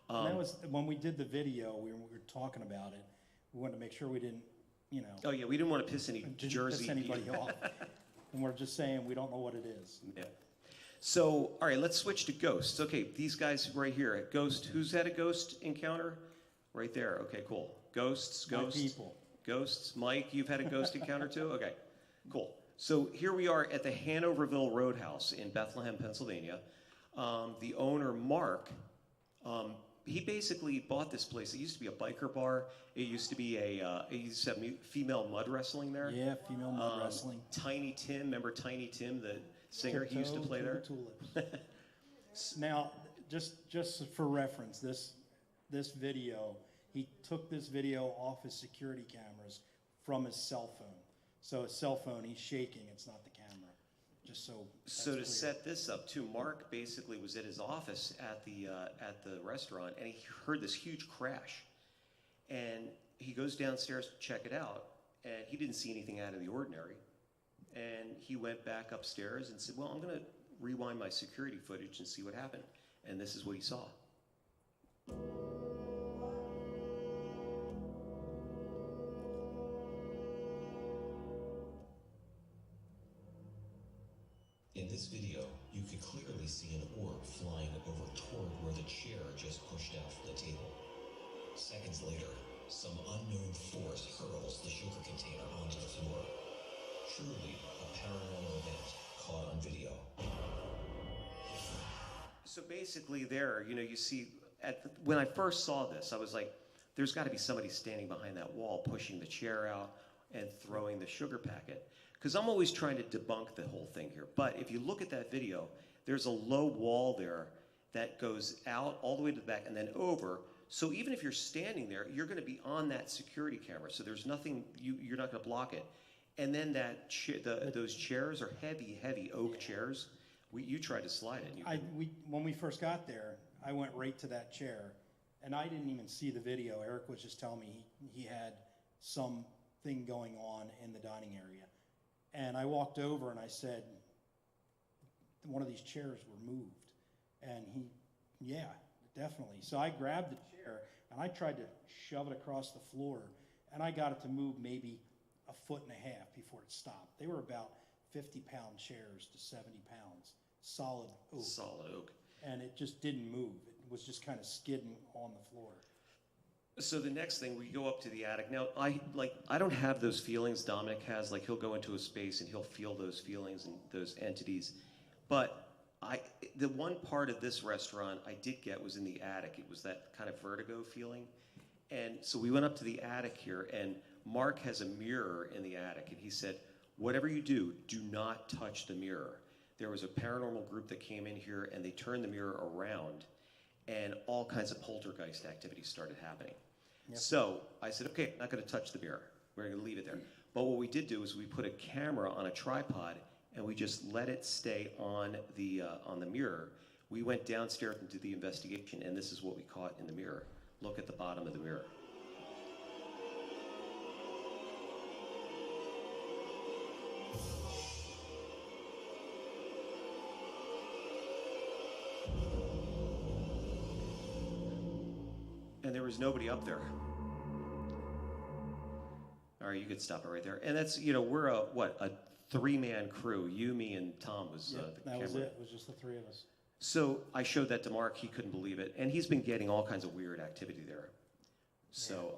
[SPEAKER 2] And that was when we did the video. We were talking about it. We wanted to make sure we didn't,
[SPEAKER 1] Oh yeah, we didn't want to piss any
[SPEAKER 2] didn't
[SPEAKER 1] Jersey
[SPEAKER 2] piss anybody
[SPEAKER 1] people.
[SPEAKER 2] off. And we're just saying we don't know what it is.
[SPEAKER 1] Yeah. So, all right, let's switch to ghosts. Okay, these guys right here. Ghost. Who's had a ghost encounter? Right there. Okay, cool. Ghosts.
[SPEAKER 2] My people.
[SPEAKER 1] Ghosts. Mike, you've had a ghost encounter too? Okay, cool. So here we are at the Hanoverville Roadhouse in Bethlehem, Pennsylvania. The owner, Mark, he basically bought this place. It used to be a biker bar. It used to be it used to have female mud wrestling there.
[SPEAKER 2] Yeah, female mud wrestling.
[SPEAKER 1] Tiny Tim, remember Tiny Tim, the singer? He used to play there.
[SPEAKER 2] Now, just for reference, this video, he took this video off his security cameras from his cell phone. So his cell phone, he's shaking. It's not the camera. Just so.
[SPEAKER 1] So to
[SPEAKER 2] clear.
[SPEAKER 1] set this up too, Mark basically was at his office at the restaurant, and he heard this huge crash, and he goes downstairs to check it out, and he didn't see anything out of the ordinary, and he went back upstairs and said, "Well, I'm going to rewind my security footage and see what happened," and this is what he saw.
[SPEAKER 9] In this video, you could clearly see an orb flying over toward where the chair just pushed out from the table. Seconds later, some unknown force hurls the sugar container onto the floor. Truly a paranormal event caught on video.
[SPEAKER 1] So basically there, you see, when I first saw this, I was like, there's got to be somebody standing behind that wall pushing the chair out and throwing the sugar packet. Because I'm always trying to debunk the whole thing here. But if you look at that video, there's a low wall there that goes out all the way to the back and then over. So even if you're standing there, you're going to be on that security camera. So there's nothing, you're not going to block it. And then those chairs are heavy oak chairs. You tried to slide it.
[SPEAKER 2] When we first got there, I went right to that chair, And I didn't even see the video. Eric was just telling me he had something going on in the dining area. And I walked over and I said, one of these chairs were moved. And yeah, definitely. So I grabbed the chair and I tried to shove it across the floor, and I got it to move maybe a foot and a half before it stopped. They were about 50-pound chairs to 70 pounds, solid oak.
[SPEAKER 1] Solid oak.
[SPEAKER 2] And it just didn't move. It was just kind of skidding on the floor.
[SPEAKER 1] So the next thing, we go up to the attic. Now, I don't have those feelings Dominic has. Like, he'll go into a space and he'll feel those feelings and those entities. But the one part of this restaurant I did get was in the attic. It was that kind of vertigo feeling. And so we went up to the attic here, and Mark has a mirror in the attic, and he said, whatever you do, do not touch the mirror. There was a paranormal group that came in here, and they turned the mirror around, and all kinds of poltergeist activities started happening. Yep. So I said, okay, I'm not going to touch the mirror. We're going to leave it there. But what we did do is we put a camera on a tripod, and we just let it stay on the mirror. We went downstairs and did the investigation, and this is what we caught in the mirror. Look at the bottom of the mirror. And there was nobody up there. All right, you could stop it right there. And that's, we're a 3-man crew. You, me, and Tom was the
[SPEAKER 2] that
[SPEAKER 1] camera.
[SPEAKER 2] was it. It was just the three of us.
[SPEAKER 1] So I showed that to Mark. He couldn't believe it. And he's been getting all kinds of weird activity there. So,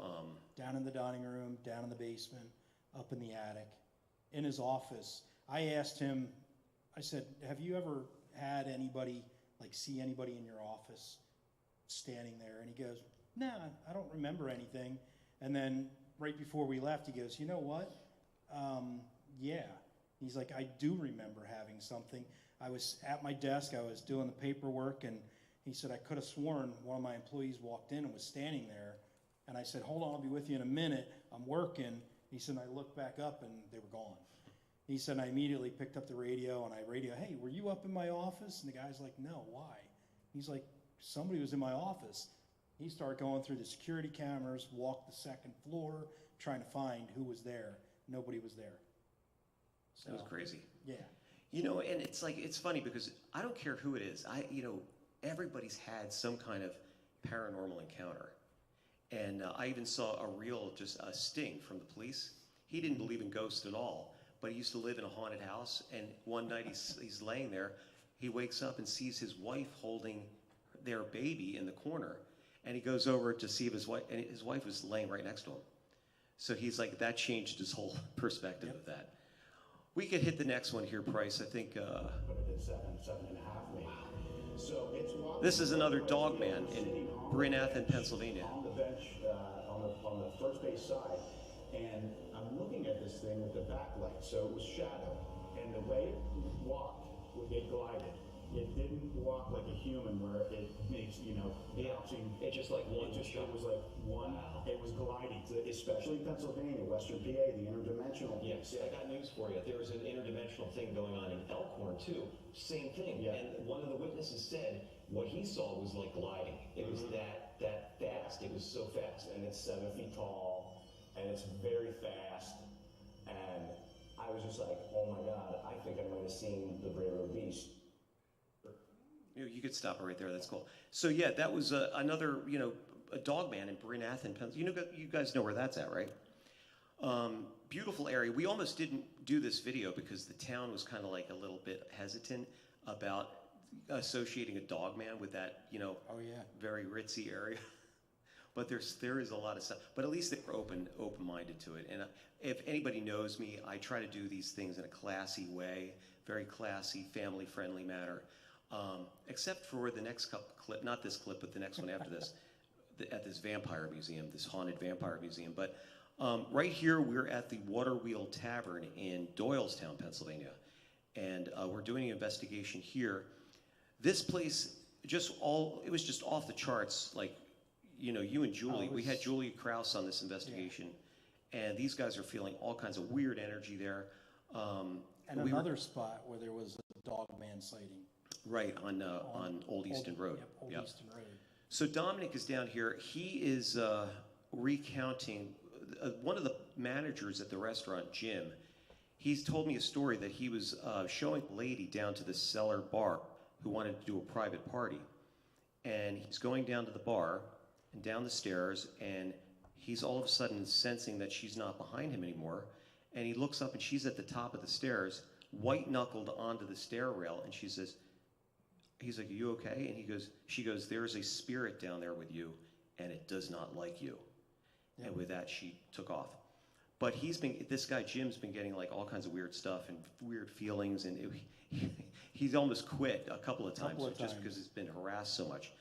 [SPEAKER 2] down in the dining room, down in the basement, up in the attic, in his office. I asked him, I said, have you ever had anybody, see anybody in your office standing there? And he goes, nah, I don't remember anything. And then right before we left, he goes, you know what? Yeah. He's like, I do remember having something. I was at my desk, I was doing the paperwork, and he said, I could have sworn one of my employees walked in and was standing there. And I said, hold on, I'll be with you in a minute. I'm working. He said, I looked back up and they were gone. He said, I immediately picked up the radio and I radio, hey, were you up in my office? And the guy's like, no, why? He's like, somebody was in my office. He started going through the security cameras, walked the second floor, trying to find who was there. Nobody was there. So,
[SPEAKER 1] that was crazy.
[SPEAKER 2] Yeah.
[SPEAKER 1] And it's funny because I don't care who it is. Everybody's had some kind of paranormal encounter. And I even saw a sting from the police. He didn't believe in ghosts at all, but he used to live in a haunted house. And one night he's laying there, he wakes up and sees his wife holding their baby in the corner. And he goes over to see if his wife, and his wife was laying right next to him. So he's like, that changed his whole perspective of that. We could hit the next one here, Price. I think.
[SPEAKER 4] Put it at 7.5 maybe. So it's
[SPEAKER 1] this is another dog man in Brynathan, Pennsylvania.
[SPEAKER 4] On the bench, on the first base side, and I'm looking at this thing with the back light, so it was shadow, and the way it walked, it glided. It didn't walk like a human where it makes, bouncing.
[SPEAKER 6] It just like one.
[SPEAKER 4] It was like one. Wow. It was gliding, especially in Pennsylvania, Western PA, the interdimensional.
[SPEAKER 6] Yes, I got news for you. There was an interdimensional thing going on in Elkhorn too. Same thing.
[SPEAKER 4] Yeah.
[SPEAKER 6] And one of the witnesses said what he saw was like gliding. It was that fast. It was so fast.
[SPEAKER 4] And it's 7 feet tall, and it's very fast. And I was just like, oh my God, I think I might have seen the Brave Beast.
[SPEAKER 1] You could stop it right there. That's cool. So yeah, that was another, a dog man in Brynathan, Pennsylvania. You guys know where that's at, right? Beautiful area. We almost didn't do this video because the town was kind of like a little bit hesitant about associating a dog man with that,
[SPEAKER 2] Oh, yeah.
[SPEAKER 1] very ritzy area. But there is a lot of stuff. But at least they were open-minded to it. And if anybody knows me, I try to do these things in a classy way, very classy, family-friendly manner. Except for the next clip, not this clip, but the next one after this, at this vampire museum, this haunted vampire museum. But right here, we're at the Water Wheel Tavern in Doylestown, Pennsylvania. And we're doing an investigation here. This place, it was just off the charts. Like, you and Julie, we had Julie Krause on this investigation. Yeah. And these guys are feeling all kinds of weird energy there.
[SPEAKER 2] And another spot where there was a dog man sighting.
[SPEAKER 1] Right, on Old Easton Road.
[SPEAKER 2] Yep, Old Easton Road.
[SPEAKER 1] So Dominic is down here. He is recounting, one of the managers at the restaurant, Jim, he's told me a story that he was showing a lady down to the cellar bar who wanted to do a private party. And he's going down to the bar and down the stairs, and he's all of a sudden sensing that she's not behind him anymore. And he looks up and she's at the top of the stairs, white-knuckled onto the stair rail, and she says, he's like, "Are you okay?" And she goes, "There is a spirit down there with you, and it does not like you." Yeah. And with that, she took off. But this guy Jim's been getting like all kinds of weird stuff and weird feelings, and he's almost quit a couple of times just because he's been harassed so much.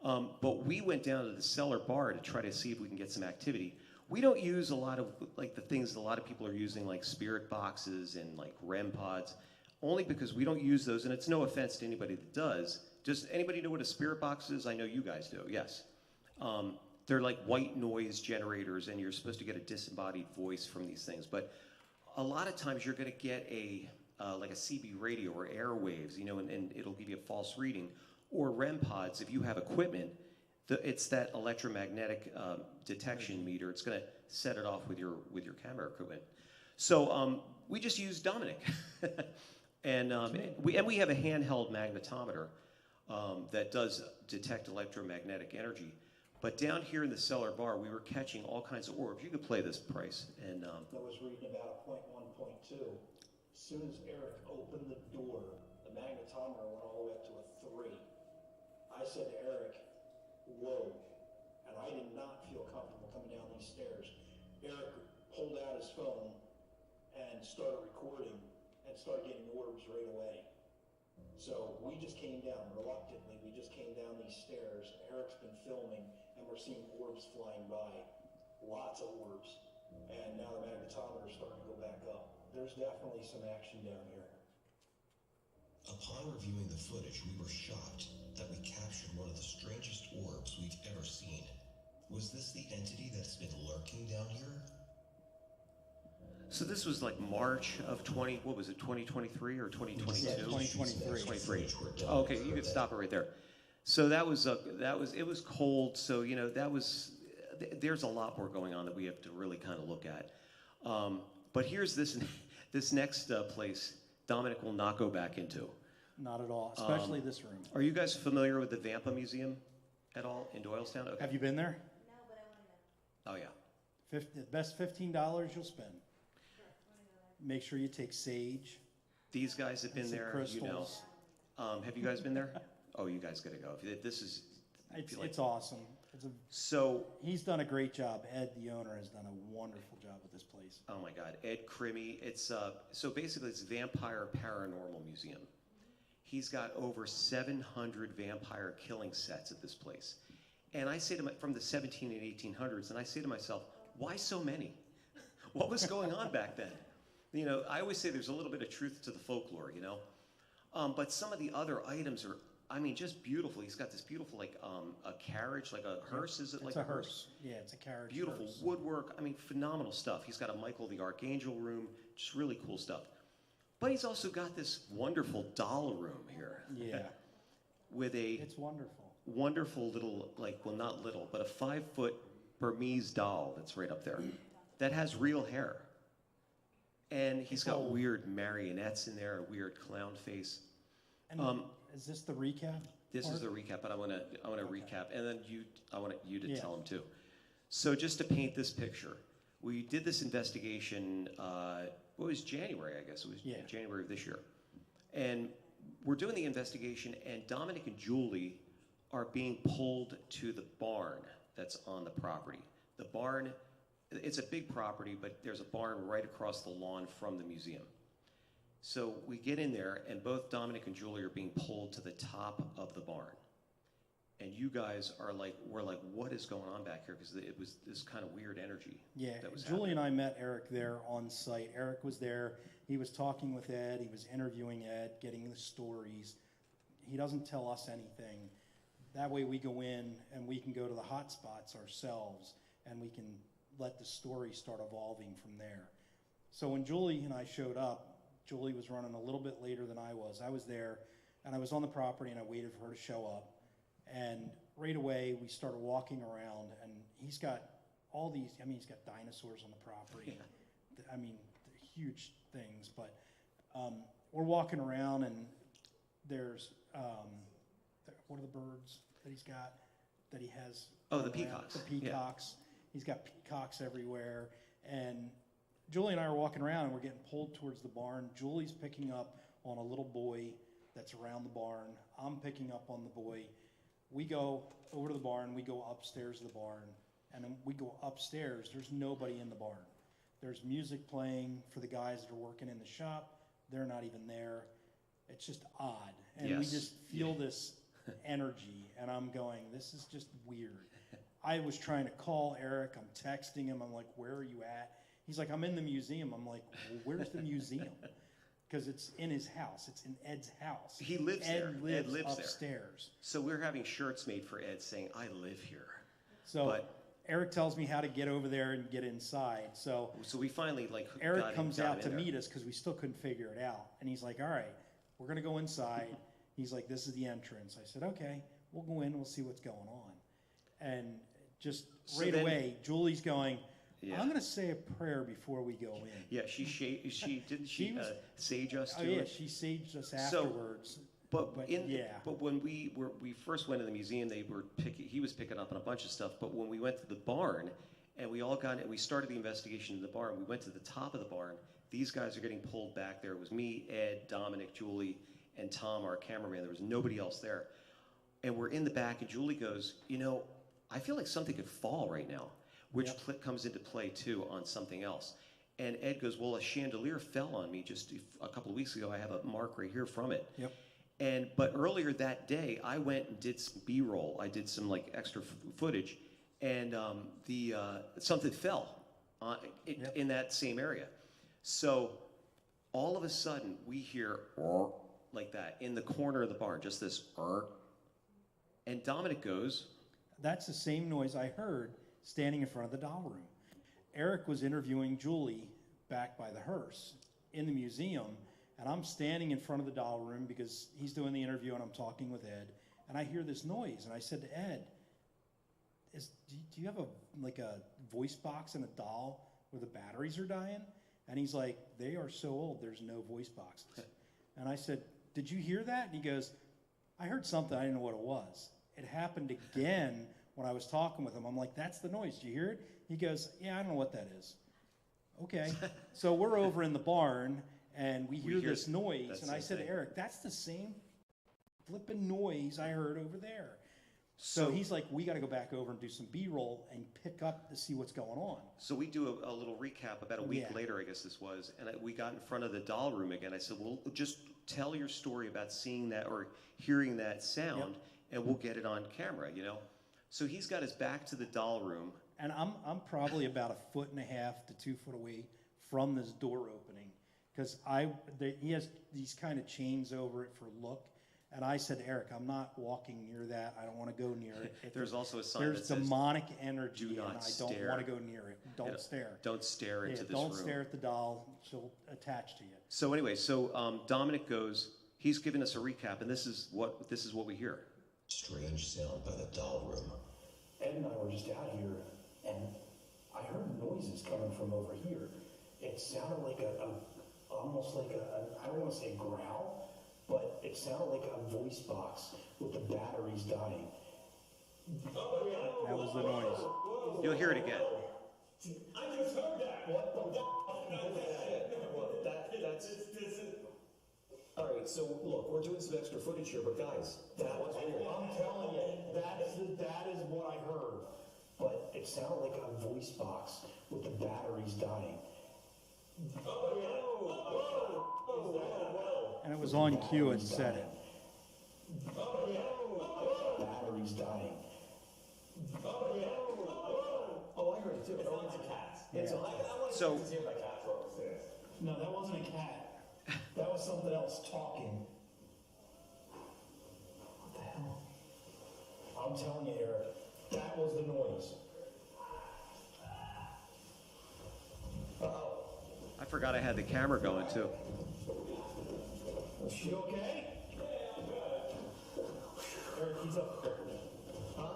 [SPEAKER 1] But we went down to the cellar bar to try to see if we can get some activity. We don't use a lot of like the things a lot of people are using, like spirit boxes and like REM pods, only because we don't use those, and it's no offense to anybody that does. Does anybody know what a spirit box is? I know you guys do, yes. They're like white noise generators, and you're supposed to get a disembodied voice from these things. But a lot of times you're going to get like a CB radio or airwaves, and it'll give you a false reading. Or REM pods, if you have equipment, it's that electromagnetic detection meter. It's going to set it off with your camera equipment. So we just use Dominic, and we have a handheld magnetometer that does detect electromagnetic energy. But down here in the cellar bar, we were catching all kinds of orbs. You could play this, Price. And
[SPEAKER 4] I was reading about point 1.2. As soon as Eric opened the door, the magnetometer went all the way up to a 3. I said to Eric, "Whoa," and I did not feel comfortable coming down these stairs. Eric pulled out his phone and started recording and started getting orbs right away. So we just came down reluctantly. We just came down these stairs. Eric's been filming, and we're seeing orbs flying by, lots of orbs. And now the magnetometer's starting to go back up. There's definitely some action down here.
[SPEAKER 9] Upon reviewing the footage, we were shocked that we captured one of the strangest orbs we've ever seen. Was this the entity that's been lurking down here?
[SPEAKER 1] so this was like March of 2023 or 2022?
[SPEAKER 2] Yeah, 2023.
[SPEAKER 1] 23. Okay, you could stop it right there. So it was cold. So there's a lot more going on that we have to really kind of look at. But here's this next place Dominic will not go back into.
[SPEAKER 2] Not at all, especially this room.
[SPEAKER 1] Are you guys familiar with the Vampa Museum at all in Doylestown? Okay.
[SPEAKER 2] Have you been there?
[SPEAKER 7] No, but I want to know.
[SPEAKER 1] Oh yeah.
[SPEAKER 2] The best $15 you'll spend.
[SPEAKER 7] Sure, I want to go there.
[SPEAKER 2] Make sure you take sage.
[SPEAKER 1] These guys have been
[SPEAKER 2] and some
[SPEAKER 1] there.
[SPEAKER 2] crystals.
[SPEAKER 1] Have you guys been there? Oh, you guys got to go. This is.
[SPEAKER 2] It's awesome.
[SPEAKER 1] So
[SPEAKER 2] he's done a great job. Ed, the owner, has done a wonderful job with this place.
[SPEAKER 1] Oh my God, Ed Crimmy. It's so basically it's Vampire Paranormal Museum. He's got over 700 vampire killing sets at this place, and I say from the 17 and 1800s, and I say to myself, why so many? What was going on back then? I always say there's a little bit of truth to the folklore, but some of the other items are. I mean, just beautiful. He's got this beautiful, like, a carriage, like a hearse. Is it like a hearse?
[SPEAKER 2] Yeah, it's a carriage.
[SPEAKER 1] Beautiful
[SPEAKER 2] hearse.
[SPEAKER 1] woodwork. I mean, phenomenal stuff. He's got a Michael the Archangel room. Just really cool stuff. But he's also got this wonderful doll room here.
[SPEAKER 2] Yeah.
[SPEAKER 1] With
[SPEAKER 2] It's wonderful.
[SPEAKER 1] wonderful little, well, not little, but a 5-foot Burmese doll that's right up there that has real hair. And he's got weird marionettes in there, a weird clown face.
[SPEAKER 2] And is this the recap?
[SPEAKER 1] This is the recap, but I want to recap, and then I want you to tell them too. So just to paint this picture, we did this investigation. It was January, I guess. It was January of this year, and we're doing the investigation. And Dominic and Julie are being pulled to the barn that's on the property. The barn, it's a big property, but there's a barn right across the lawn from the museum. So we get in there, and both Dominic and Julie are being pulled to the top of the barn. And you guys we're like, what is going on back here? Because it was this kind of weird energy.
[SPEAKER 2] Yeah,
[SPEAKER 1] that was
[SPEAKER 2] Julie
[SPEAKER 1] happening.
[SPEAKER 2] and I met Eric there on site. Eric was there. He was talking with Ed. He was interviewing Ed, getting the stories. He doesn't tell us anything. That way we go in, and we can go to the hot spots ourselves, and we can let the story start evolving from there. So when Julie and I showed up, Julie was running a little bit later than I was. I was there, and I was on the property, and I waited for her to show up. And right away, we started walking around, and he's got all these, I mean, he's got dinosaurs on the property. I mean, huge things, but we're walking around, and there's, what are the birds that he's got, that he has?
[SPEAKER 1] Oh, the
[SPEAKER 2] around?
[SPEAKER 1] peacocks.
[SPEAKER 2] The peacocks. Yeah. He's got peacocks everywhere, and Julie and I are walking around, and we're getting pulled towards the barn. Julie's picking up on a little boy that's around the barn. I'm picking up on the boy. We go over to the barn. We go upstairs to the barn. And then we go upstairs. There's nobody in the barn. There's music playing for the guys that are working in the shop. They're not even there. It's just odd. And we just feel this energy. And I'm going, this is just weird. I was trying to call Eric. I'm texting him. I'm like, where are you at? He's like, I'm in the museum. I'm like, well, where's the museum? Because it's in his house. It's in Ed's house.
[SPEAKER 1] He lives there.
[SPEAKER 2] Ed
[SPEAKER 1] Ed lives
[SPEAKER 2] upstairs.
[SPEAKER 1] there. So we're having shirts made for Ed saying, I live here.
[SPEAKER 2] So Eric tells me how to get over there and get inside. So
[SPEAKER 1] we finally
[SPEAKER 2] Eric comes out to meet us because we still couldn't figure it out. And he's like, all right, we're going to go inside. He's like, this is the entrance. I said, okay, we'll go in. We'll see what's going on. And just right away, Julie's going, I'm going to say a prayer before we go in.
[SPEAKER 1] Yeah, she sage us to
[SPEAKER 2] it? Oh, yeah,
[SPEAKER 1] it?
[SPEAKER 2] she saged us afterwards.
[SPEAKER 1] But when we first went to the museum, he was picking up on a bunch of stuff. But when we went to the barn, and we all got it, we started the investigation in the barn. We went to the top of the barn. These guys are getting pulled back there. It was me, Ed, Dominic, Julie, and Tom, our cameraman. There was nobody else there. And we're in the back, and Julie goes, I feel like something could fall right now, which comes into play too on something else. And Ed goes, well, a chandelier fell on me just a couple of weeks ago. I have a mark right here from it.
[SPEAKER 2] Yep.
[SPEAKER 1] But earlier that day, I went and did some B-roll. I did some extra footage, and something fell in that same area. So all of a sudden, we hear like that in the corner of the barn, just this. And Dominic goes,
[SPEAKER 2] that's the same noise I heard standing in front of the doll room. Eric was interviewing Julie back by the hearse in the museum. And I'm standing in front of the doll room because he's doing the interview and I'm talking with Ed. And I hear this noise. And I said to Ed, do you have a voice box and a doll where the batteries are dying? And he's like, they are so old, there's no voice boxes. And I said, did you hear that? And he goes, I heard something, I didn't know what it was. It happened again when I was talking with him. I'm like, that's the noise, did you hear it? He goes, yeah, I don't know what that is. Okay. So we're over in the barn. And we hear this noise, and I said to Eric, that's the same flipping noise I heard over there. So he's like, we got to go back over and do some B-roll and pick up to see what's going on.
[SPEAKER 1] So we do a little recap about a week later, I guess this was, and we got in front of the doll room again. I said, well, just tell your story about seeing that or hearing that sound, and we'll get it on camera, So he's got his back to the doll room.
[SPEAKER 2] And I'm probably about 1.5 to 2 foot away from this door opening. Because he has these kind of chains over it for look. And I said, Eric, I'm not walking near that. I don't want to go near it.
[SPEAKER 1] There's also a sign
[SPEAKER 2] that says, there's demonic energy,
[SPEAKER 1] do not
[SPEAKER 2] and I
[SPEAKER 1] stare.
[SPEAKER 2] don't want to go near it. Don't stare.
[SPEAKER 1] Don't stare into this room.
[SPEAKER 2] Don't stare at the doll. She'll attach to you.
[SPEAKER 1] So anyway, Dominic goes, he's giving us a recap, and this is what we hear.
[SPEAKER 9] Strange sound by the doll room.
[SPEAKER 4] Ed and I were just out here, and I heard noises coming from over here. It sounded like almost like I don't want to say growl, but it sounded like a voice box with the batteries dying.
[SPEAKER 2] That was the noise.
[SPEAKER 1] You'll hear it again.
[SPEAKER 8] I just heard that. What the
[SPEAKER 6] That's all right, so look, we're doing some extra footage here, but guys, that was weird.
[SPEAKER 4] I'm telling you, that is what I heard. But it sounded like a voice box with the batteries dying.
[SPEAKER 2] And it was on cue, it said it.
[SPEAKER 4] Batteries dying.
[SPEAKER 6] Oh, I heard it too. Oh, it's a cat.
[SPEAKER 4] Yeah.
[SPEAKER 1] So,
[SPEAKER 4] no, that wasn't a cat. That was something else talking. What the hell? I'm telling you, Eric, that was the noise.
[SPEAKER 1] I forgot I had the camera going too.
[SPEAKER 4] Is she okay? Eric, he's up. Huh?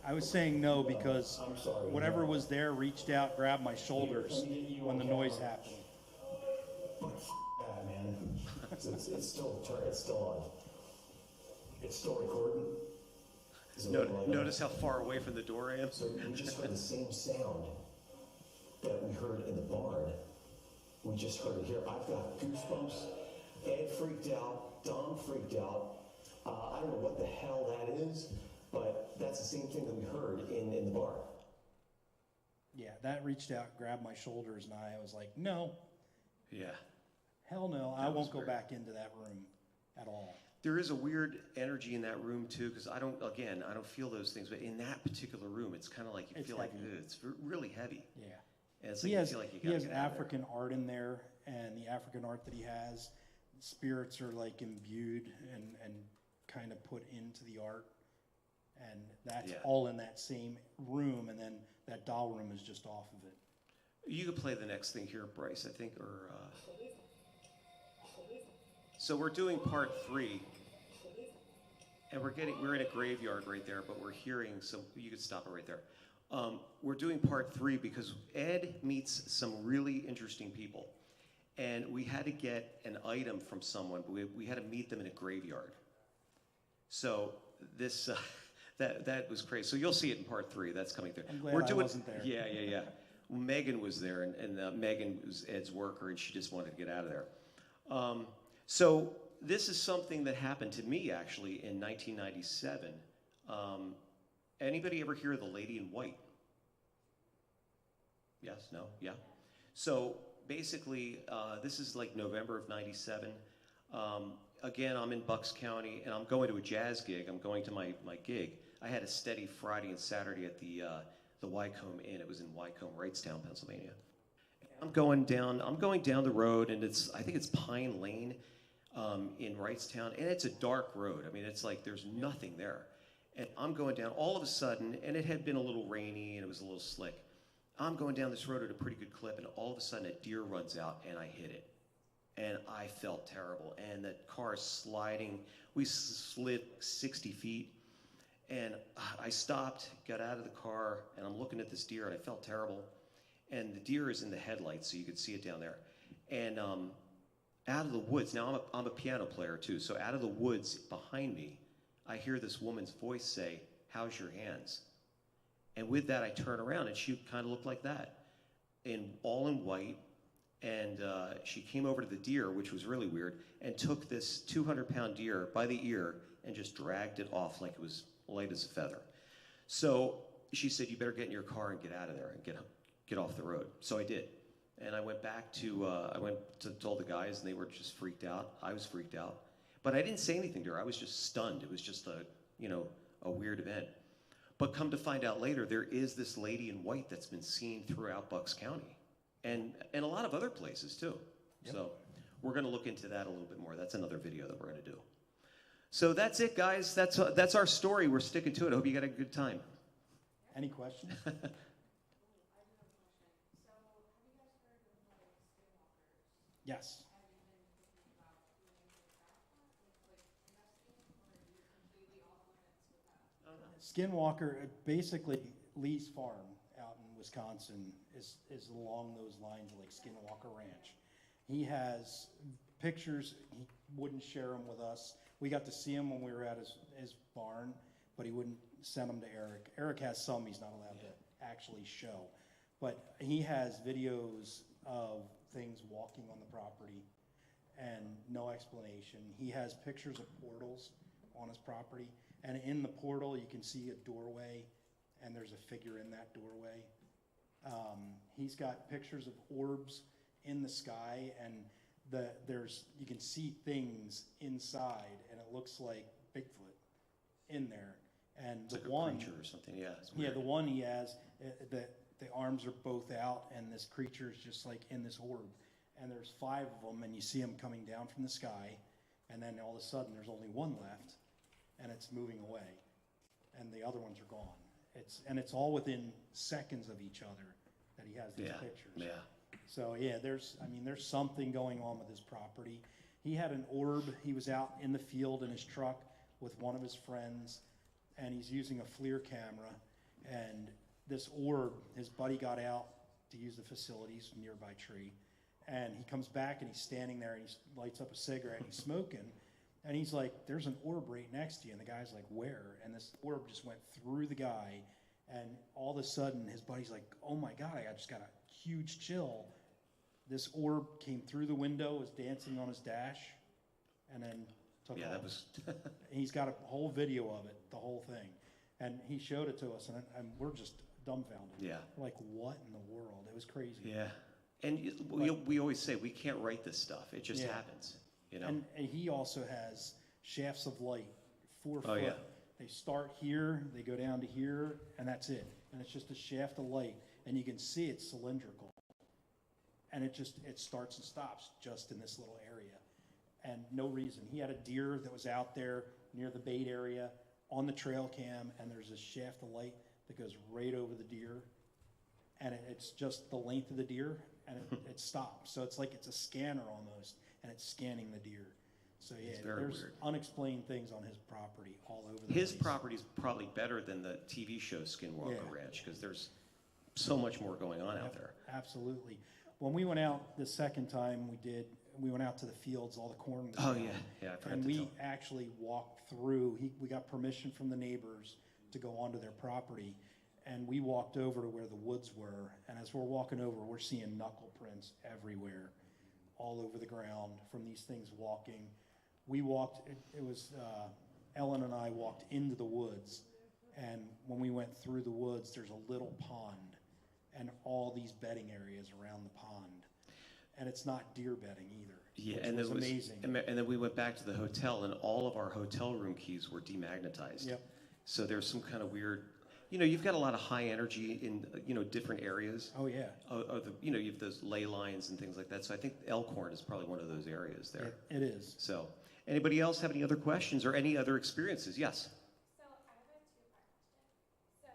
[SPEAKER 2] I was saying no because
[SPEAKER 4] I'm sorry.
[SPEAKER 2] whatever was there reached out, grabbed my shoulders when the noise happened.
[SPEAKER 4] Man. It's still on. It's still recording. Is it looking like
[SPEAKER 1] Notice how far away from the door I am?
[SPEAKER 4] So we just heard the same sound that we heard in the barn. We just heard it here. I've got goosebumps. Ed freaked out. Dom freaked out. I don't know what the hell that is, but that's the same thing that we heard in the barn.
[SPEAKER 2] Yeah, that reached out, grabbed my shoulders, and I was like, no,
[SPEAKER 1] Yeah.
[SPEAKER 2] hell no, I
[SPEAKER 1] That was
[SPEAKER 2] won't go
[SPEAKER 1] weird.
[SPEAKER 2] back into that room at all.
[SPEAKER 1] There is a weird energy in that room too, because I don't feel those things, but in that particular room, it's kind of like you
[SPEAKER 2] It's
[SPEAKER 1] feel
[SPEAKER 2] heavy.
[SPEAKER 1] like it's really heavy.
[SPEAKER 2] Yeah.
[SPEAKER 1] And it's
[SPEAKER 2] He
[SPEAKER 1] like you
[SPEAKER 2] has,
[SPEAKER 1] feel like you
[SPEAKER 2] he
[SPEAKER 1] gotta
[SPEAKER 2] has
[SPEAKER 1] get out of there.
[SPEAKER 2] African art in there, and the African art that he has, spirits are like imbued and kind of put into the art. And that's
[SPEAKER 1] Yeah.
[SPEAKER 2] all in that same room, and then that doll room is just off of it.
[SPEAKER 1] You could play the next thing here, Bryce, I think, or. So we're doing part 3, and we're in a graveyard right there, but we're hearing some. You could stop it right there. We're doing part 3 because Ed meets some really interesting people, and we had to get an item from someone, but we had to meet them in a graveyard. So this. That was crazy. So you'll see it in part 3. That's coming through.
[SPEAKER 2] I'm glad I wasn't there.
[SPEAKER 1] Yeah. Well, Megan was there, and Megan was Ed's worker, and she just wanted to get out of there. So this is something that happened to me actually in 1997. Anybody ever hear of the Lady in White? Yes, no, yeah. So basically, this is like November of '97. Again, I'm in Bucks County, and I'm going to a jazz gig. I'm going to my gig. I had a steady Friday and Saturday at the Wycombe Inn. It was in Wycombe, Wrightstown, Pennsylvania. I'm going down the road, and I think it's Pine Lane in Wrightstown, and it's a dark road. I mean, it's like there's nothing there. And I'm going down all of a sudden, and it had been a little rainy, and it was a little slick. I'm going down this road at a pretty good clip, and all of a sudden a deer runs out, and I hit it. And I felt terrible. And that car is sliding. We slid 60 feet. And I stopped, got out of the car, and I'm looking at this deer, and I felt terrible. And the deer is in the headlights, so you could see it down there. And out of the woods, now I'm a piano player too, so out of the woods behind me, I hear this woman's voice say, "How's your hands?" And with that, I turn around, and she kind of looked like that, all in white. And she came over to the deer, which was really weird, and took this 200-pound deer by the ear and just dragged it off like it was light as a feather. So she said, "You better get in your car and get out of there and get off the road." So I did. And I went back to, told the guys, and they were just freaked out. I was freaked out. But I didn't say anything to her. I was just stunned. It was just a weird event. But come to find out later, there is this lady in white that's been seen throughout Bucks County. And a lot of other places too. Yep. So we're going to look into that a little bit more. That's another video that we're going to do. So that's it, guys. That's our story. We're sticking to it. I hope you got a good time.
[SPEAKER 2] Any questions? Yes. Skinwalker, basically Lee's farm out in Wisconsin is along those lines, like Skinwalker Ranch. He has pictures. He wouldn't share them with us. We got to see him when we were at his barn, but he wouldn't send them to Eric. Eric has some he's not allowed to actually show. But he has videos of things walking on the property and no explanation. He has pictures of portals on his property, and in the portal you can see a doorway, and there's a figure in that doorway. He's got pictures of orbs in the sky, and you can see things inside, and it looks like Bigfoot in there. And
[SPEAKER 1] It's like a creature or something. Yeah. It's
[SPEAKER 2] yeah,
[SPEAKER 1] weird.
[SPEAKER 2] the one he has, the arms are both out, and this creature is just like in this orb. And there's 5 of them, and you see them coming down from the sky, and then all of a sudden there's only one left, and it's moving away, and the other ones are gone. It's all within seconds of each other that he has these pictures.
[SPEAKER 1] Yeah.
[SPEAKER 2] So yeah, there's something going on with his property. He had an orb. He was out in the field in his truck with one of his friends, and he's using a FLIR camera, and this orb, his buddy got out to use the facilities, nearby tree, and he comes back and he's standing there and he lights up a cigarette and he's smoking, and he's like, there's an orb right next to you, and the guy's like, where? And this orb just went through the guy, and all of a sudden his buddy's like, oh my God, I just got a huge chill. This orb came through the window, was dancing on his dash, and then took off.
[SPEAKER 1] That was.
[SPEAKER 2] And he's got a whole video of it, the whole thing. And he showed it to us, and we're just dumbfounded.
[SPEAKER 1] Yeah.
[SPEAKER 2] We're like, what in the world? It was crazy.
[SPEAKER 1] Yeah. And we always say we can't write this stuff. It just happens, you know.
[SPEAKER 2] And he also has shafts of light, 4 foot.
[SPEAKER 1] Oh, yeah.
[SPEAKER 2] They start here, they go down to here, and that's it. And it's just a shaft of light, and you can see it's cylindrical. And it starts and stops just in this little area. And no reason. He had a deer that was out there near the bait area on the trail cam, and there's a shaft of light that goes right over the deer. And it's just the length of the deer, and it stops. So it's like it's a scanner almost, and it's scanning the deer. So yeah, there's
[SPEAKER 1] weird.
[SPEAKER 2] Unexplained things on his property all over the place.
[SPEAKER 1] His property's probably better than the TV show Skinwalker Ranch, because there's so much more going on out there.
[SPEAKER 2] Absolutely. When we went out the second time, we went out to the fields, all the corn was down.
[SPEAKER 1] Yeah, I forgot
[SPEAKER 2] And
[SPEAKER 1] to
[SPEAKER 2] we
[SPEAKER 1] tell.
[SPEAKER 2] actually walked through, we got permission from the neighbors to go onto their property, and we walked over to where the woods were, and as we're walking over, we're seeing knuckle prints everywhere, all over the ground from these things walking. We walked, it was, Ellen and I walked into the woods, and when we went through the woods, there's a little pond, and all these bedding areas around the pond. And it's not deer bedding either.
[SPEAKER 1] Yeah,
[SPEAKER 2] which
[SPEAKER 1] and
[SPEAKER 2] was
[SPEAKER 1] it was
[SPEAKER 2] amazing.
[SPEAKER 1] And then we went back to the hotel, and all of our hotel room keys were demagnetized.
[SPEAKER 2] Yep.
[SPEAKER 1] So there's some kind of weird, you've got a lot of high energy in, different areas.
[SPEAKER 2] Oh yeah.
[SPEAKER 1] You have those ley lines and things like that. So I think Elkhorn is probably one of those areas there.
[SPEAKER 2] It is.
[SPEAKER 1] So, anybody else have any other questions or any other experiences? Yes.
[SPEAKER 7] So I have a two-part question. So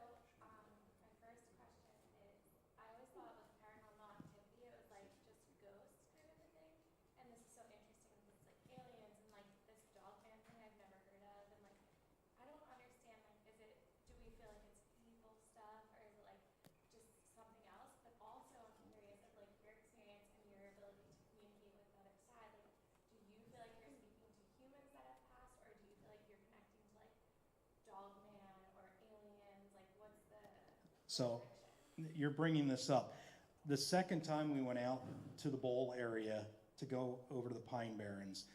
[SPEAKER 7] my first question is, I always thought with paranormal activity, it was like just ghosts kind of a thing. And this is so interesting because it's like aliens and like this dog man thing I've never heard of. And like, I don't understand, like, do we feel like it's evil stuff or is it like just something else? But also I'm curious of like your experience and your ability to communicate with the other side. Like, do you feel like you're speaking to humans that have passed, or do you feel like you're connecting to like dog man or aliens? Like, what's the
[SPEAKER 2] So you're bringing this up. The second time we went out to the bowl area to go over to the Pine Barrens,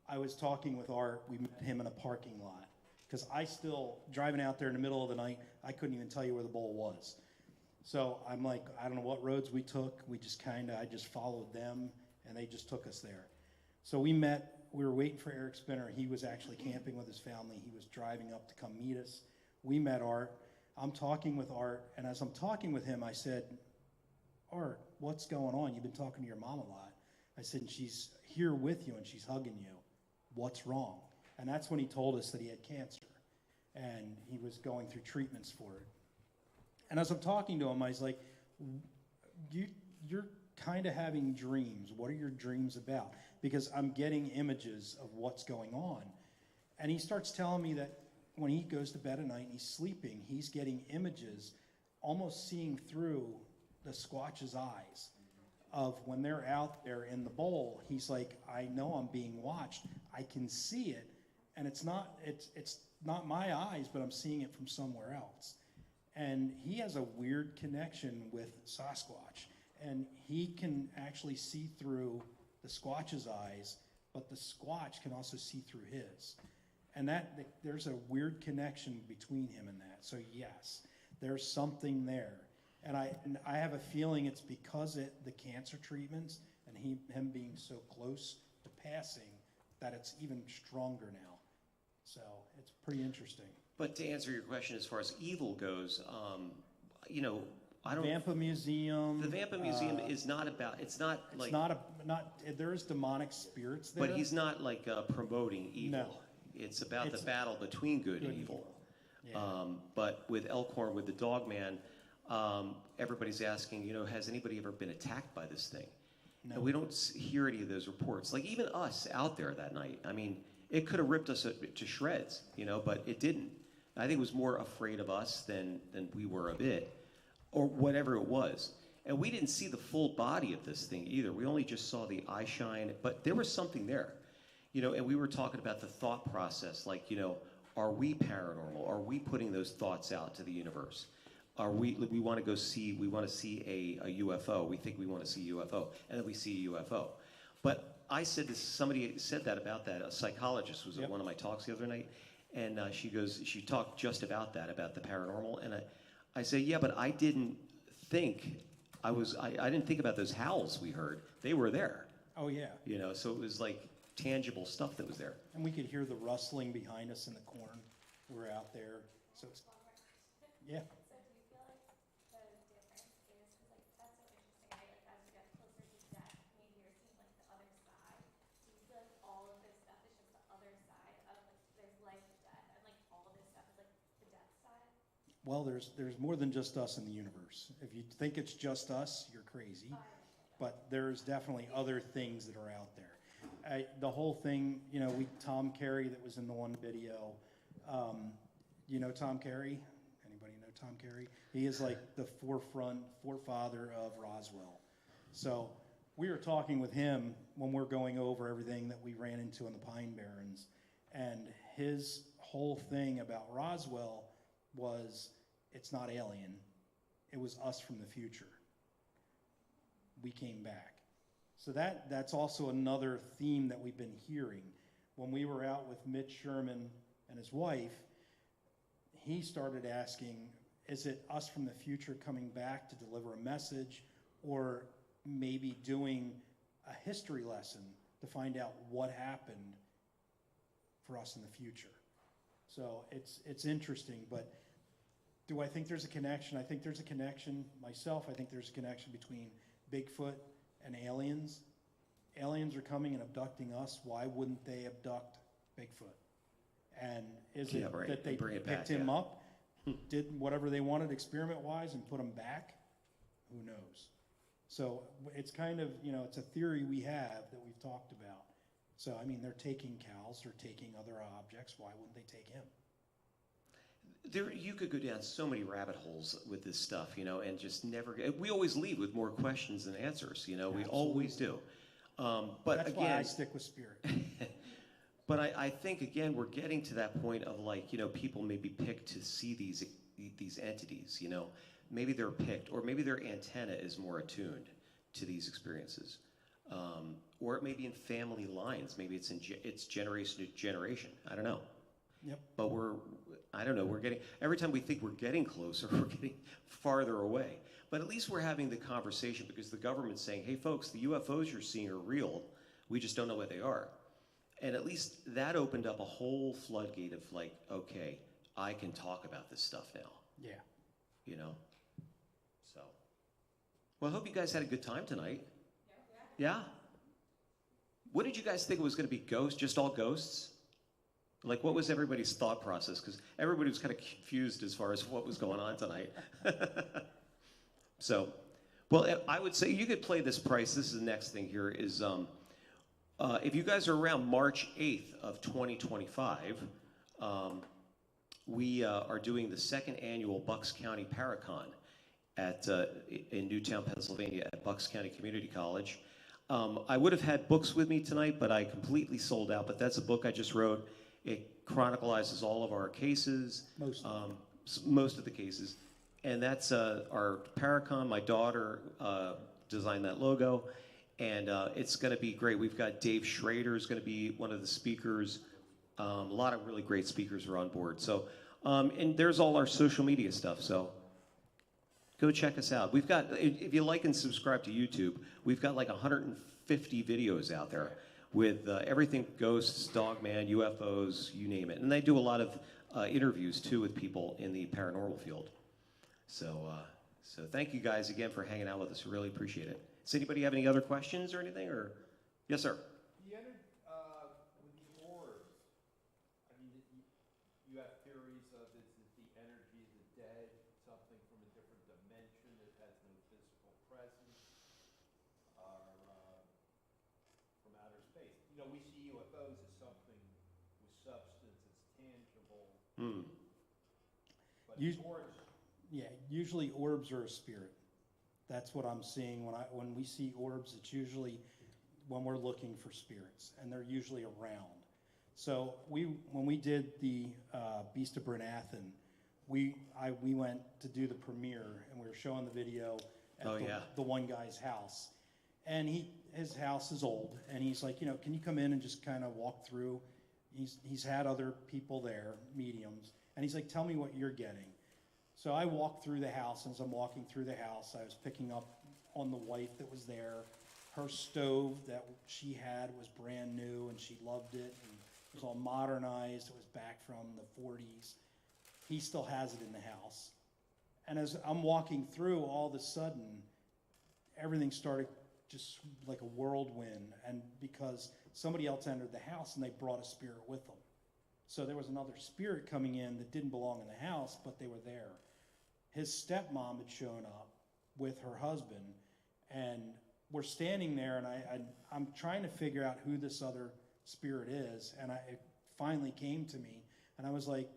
[SPEAKER 2] I was talking with Art. We met him in a parking lot because I still, driving out there in the middle of the night, I couldn't even tell you where the bowl was. So I'm like, I don't know what roads we took. I just followed them, and they just took us there. So we were waiting for Eric Spinner. He was actually camping with his family. He was driving up to come meet us. We met Art. I'm talking with Art, and as I'm talking with him, I said, Art, what's going on? You've been talking to your mom a lot. I said, she's here with you, and she's hugging you. What's wrong? And that's when he told us that he had cancer, and he was going through treatments for it. And as I'm talking to him, I was like, you're kind of having dreams. What are your dreams about? Because I'm getting images of what's going on. And he starts telling me that when he goes to bed at night and he's sleeping, he's getting images, almost seeing through the Squatch's eyes of when they're out there in the bowl. He's like, I know I'm being watched. I can see it. And it's not my eyes, but I'm seeing it from somewhere else. And he has a weird connection with Sasquatch. And he can actually see through the Squatch's eyes, but the Squatch can also see through his. And there's a weird connection between him and that. So yes, there's something there. And I have a feeling it's because the cancer treatments and him being so close to passing that it's even stronger now. So it's pretty interesting.
[SPEAKER 1] But to answer your question, as far as evil goes, I don't.
[SPEAKER 2] Vampa Museum.
[SPEAKER 1] The Vampa Museum is not about. It's not
[SPEAKER 2] It's
[SPEAKER 1] like.
[SPEAKER 2] not. There's demonic spirits there.
[SPEAKER 1] But he's not like promoting evil.
[SPEAKER 2] No.
[SPEAKER 1] It's about
[SPEAKER 2] It's
[SPEAKER 1] the battle between good and evil.
[SPEAKER 2] Yeah.
[SPEAKER 1] But with Elkhorn, with the dog man, everybody's asking, has anybody ever been attacked by this thing?
[SPEAKER 2] No.
[SPEAKER 1] And we don't hear any of those reports. Like even us out there that night, I mean, it could have ripped us to shreds, but it didn't. I think was more afraid of us than we were of it, or whatever it was. And we didn't see the full body of this thing either. We only just saw the eye shine, but there was something there, you know. And we were talking about the thought process, like, you know, are we paranormal? Are we putting those thoughts out to the universe? Are we want to go see, we want to see a UFO. We think we want to see a UFO, and then we see a UFO. But I said this, somebody said that about that. A psychologist was at one of my talks the other night, and she talked just about that, about the paranormal. And I say, yeah, but I didn't think, I didn't think about those howls we heard. They were there.
[SPEAKER 2] Oh, yeah.
[SPEAKER 1] You know, so it was like tangible stuff that was there.
[SPEAKER 2] And we could hear the rustling behind us in the corn. We're out there. So it's, yeah.
[SPEAKER 7] So do you feel like the difference is, because like that's so interesting, right? Like as you get closer to death, maybe you're seeing like the other side. Do you feel like all of this stuff is just the other side of like there's life and death, and like all of this stuff is like the death side?
[SPEAKER 2] Well, there's more than just us in the universe. If you think it's just us, you're crazy. But there's definitely other things that are out there. The whole thing, you know, Tom Carey that was in the one video, you know Tom Carey? Anybody know Tom Carey? He is like the forefather of Roswell. So we were talking with him when we're going over everything that we ran into in the Pine Barrens, and his whole thing about Roswell was, it's not alien, it was us from the future. We came back. So that's also another theme that we've been hearing. When we were out with Mitch Sherman and his wife, he started asking, is it us from the future coming back to deliver a message, or maybe doing a history lesson to find out what happened for us in the future? So it's interesting, but do I think there's a connection? I think there's a connection myself. I think there's a connection between Bigfoot and aliens. Aliens are coming and abducting us. Why wouldn't they abduct Bigfoot? And is it that they picked him up, did whatever they wanted experiment-wise and put him back? Who knows? So it's kind of, you know, it's a theory we have that we've talked about. So, I mean, they're taking cows, they're taking other objects. Why wouldn't they take him?
[SPEAKER 1] You could go down so many rabbit holes with this stuff, you know, and just never. We always leave with more questions than answers, you know.
[SPEAKER 2] Absolutely.
[SPEAKER 1] We always do. But
[SPEAKER 2] that's
[SPEAKER 1] again,
[SPEAKER 2] why I stick with spirit.
[SPEAKER 1] But I think again we're getting to that point of, like, you know, people may be picked to see these entities, you know. Maybe they're picked, or maybe their antenna is more attuned to these experiences, or it may be in family lines. Maybe it's generation to generation. I don't know.
[SPEAKER 2] Yep.
[SPEAKER 1] But I don't know, every time we think we're getting closer, we're getting farther away. But at least we're having the conversation, because the government's saying, hey folks, the UFOs you're seeing are real, we just don't know what they are. And at least that opened up a whole floodgate of, like, okay, I can talk about this stuff now.
[SPEAKER 2] Yeah.
[SPEAKER 1] You know? So, well, I hope you guys had a good time tonight. Yeah? What did you guys think it was going to be? Ghosts? Just all ghosts? Like, what was everybody's thought process? Because everybody was kind of confused as far as what was going on tonight. So, well, I would say you could play this price. This is the next thing here is, if you guys are around March 8th of 2025, we are doing the second annual Bucks County Paracon in Newtown, Pennsylvania at Bucks County Community College. I would have had books with me tonight, but I completely sold out. But that's a book I just wrote. It chronicles all of our cases, most of the cases, and that's our Paracon. My daughter designed that logo, and it's going to be great. We've got Dave Schrader is going to be one of the speakers. A lot of really great speakers are on board. So, and there's all our social media stuff. So, go check us out. We've got, if you like and subscribe to YouTube, we've got like 150 videos out there with everything: ghosts, dogman, UFOs, you name it. And they do a lot of interviews too with people in the paranormal field. So thank you guys again for hanging out with us. We really appreciate it. Does anybody have any other questions or anything? Or yes, sir.
[SPEAKER 3] The with the orbs, I mean, you have theories of is it the energy of the dead, something from a different dimension that has no physical presence, or from outer space. You know, we see UFOs as something with substance, it's tangible.
[SPEAKER 2] You, yeah, usually orbs are a spirit. That's what I'm seeing when we see orbs. It's usually when we're looking for spirits, and they're usually around. So when we did the Beast of Brynathan, we went to do the premiere, and we were showing the video at the one guy's house, and his house is old, and he's like, can you come in and just kind of walk through? He's had other people there, mediums, and he's like, tell me what you're getting. So I walked through the house, and as I'm walking through the house, I was picking up on the wife that was there. Her stove that she had was brand new, and she loved it, and it was all modernized. It was back from the 40s. He still has it in the house. And as I'm walking through, all of a sudden, everything started just like a whirlwind, and because somebody else entered the house, and they brought a spirit with them. So there was another spirit coming in that didn't belong in the house, but they were there. His stepmom had shown up with her husband, and we're standing there, and I'm trying to figure out who this other spirit is, and it finally came to me, and I was like,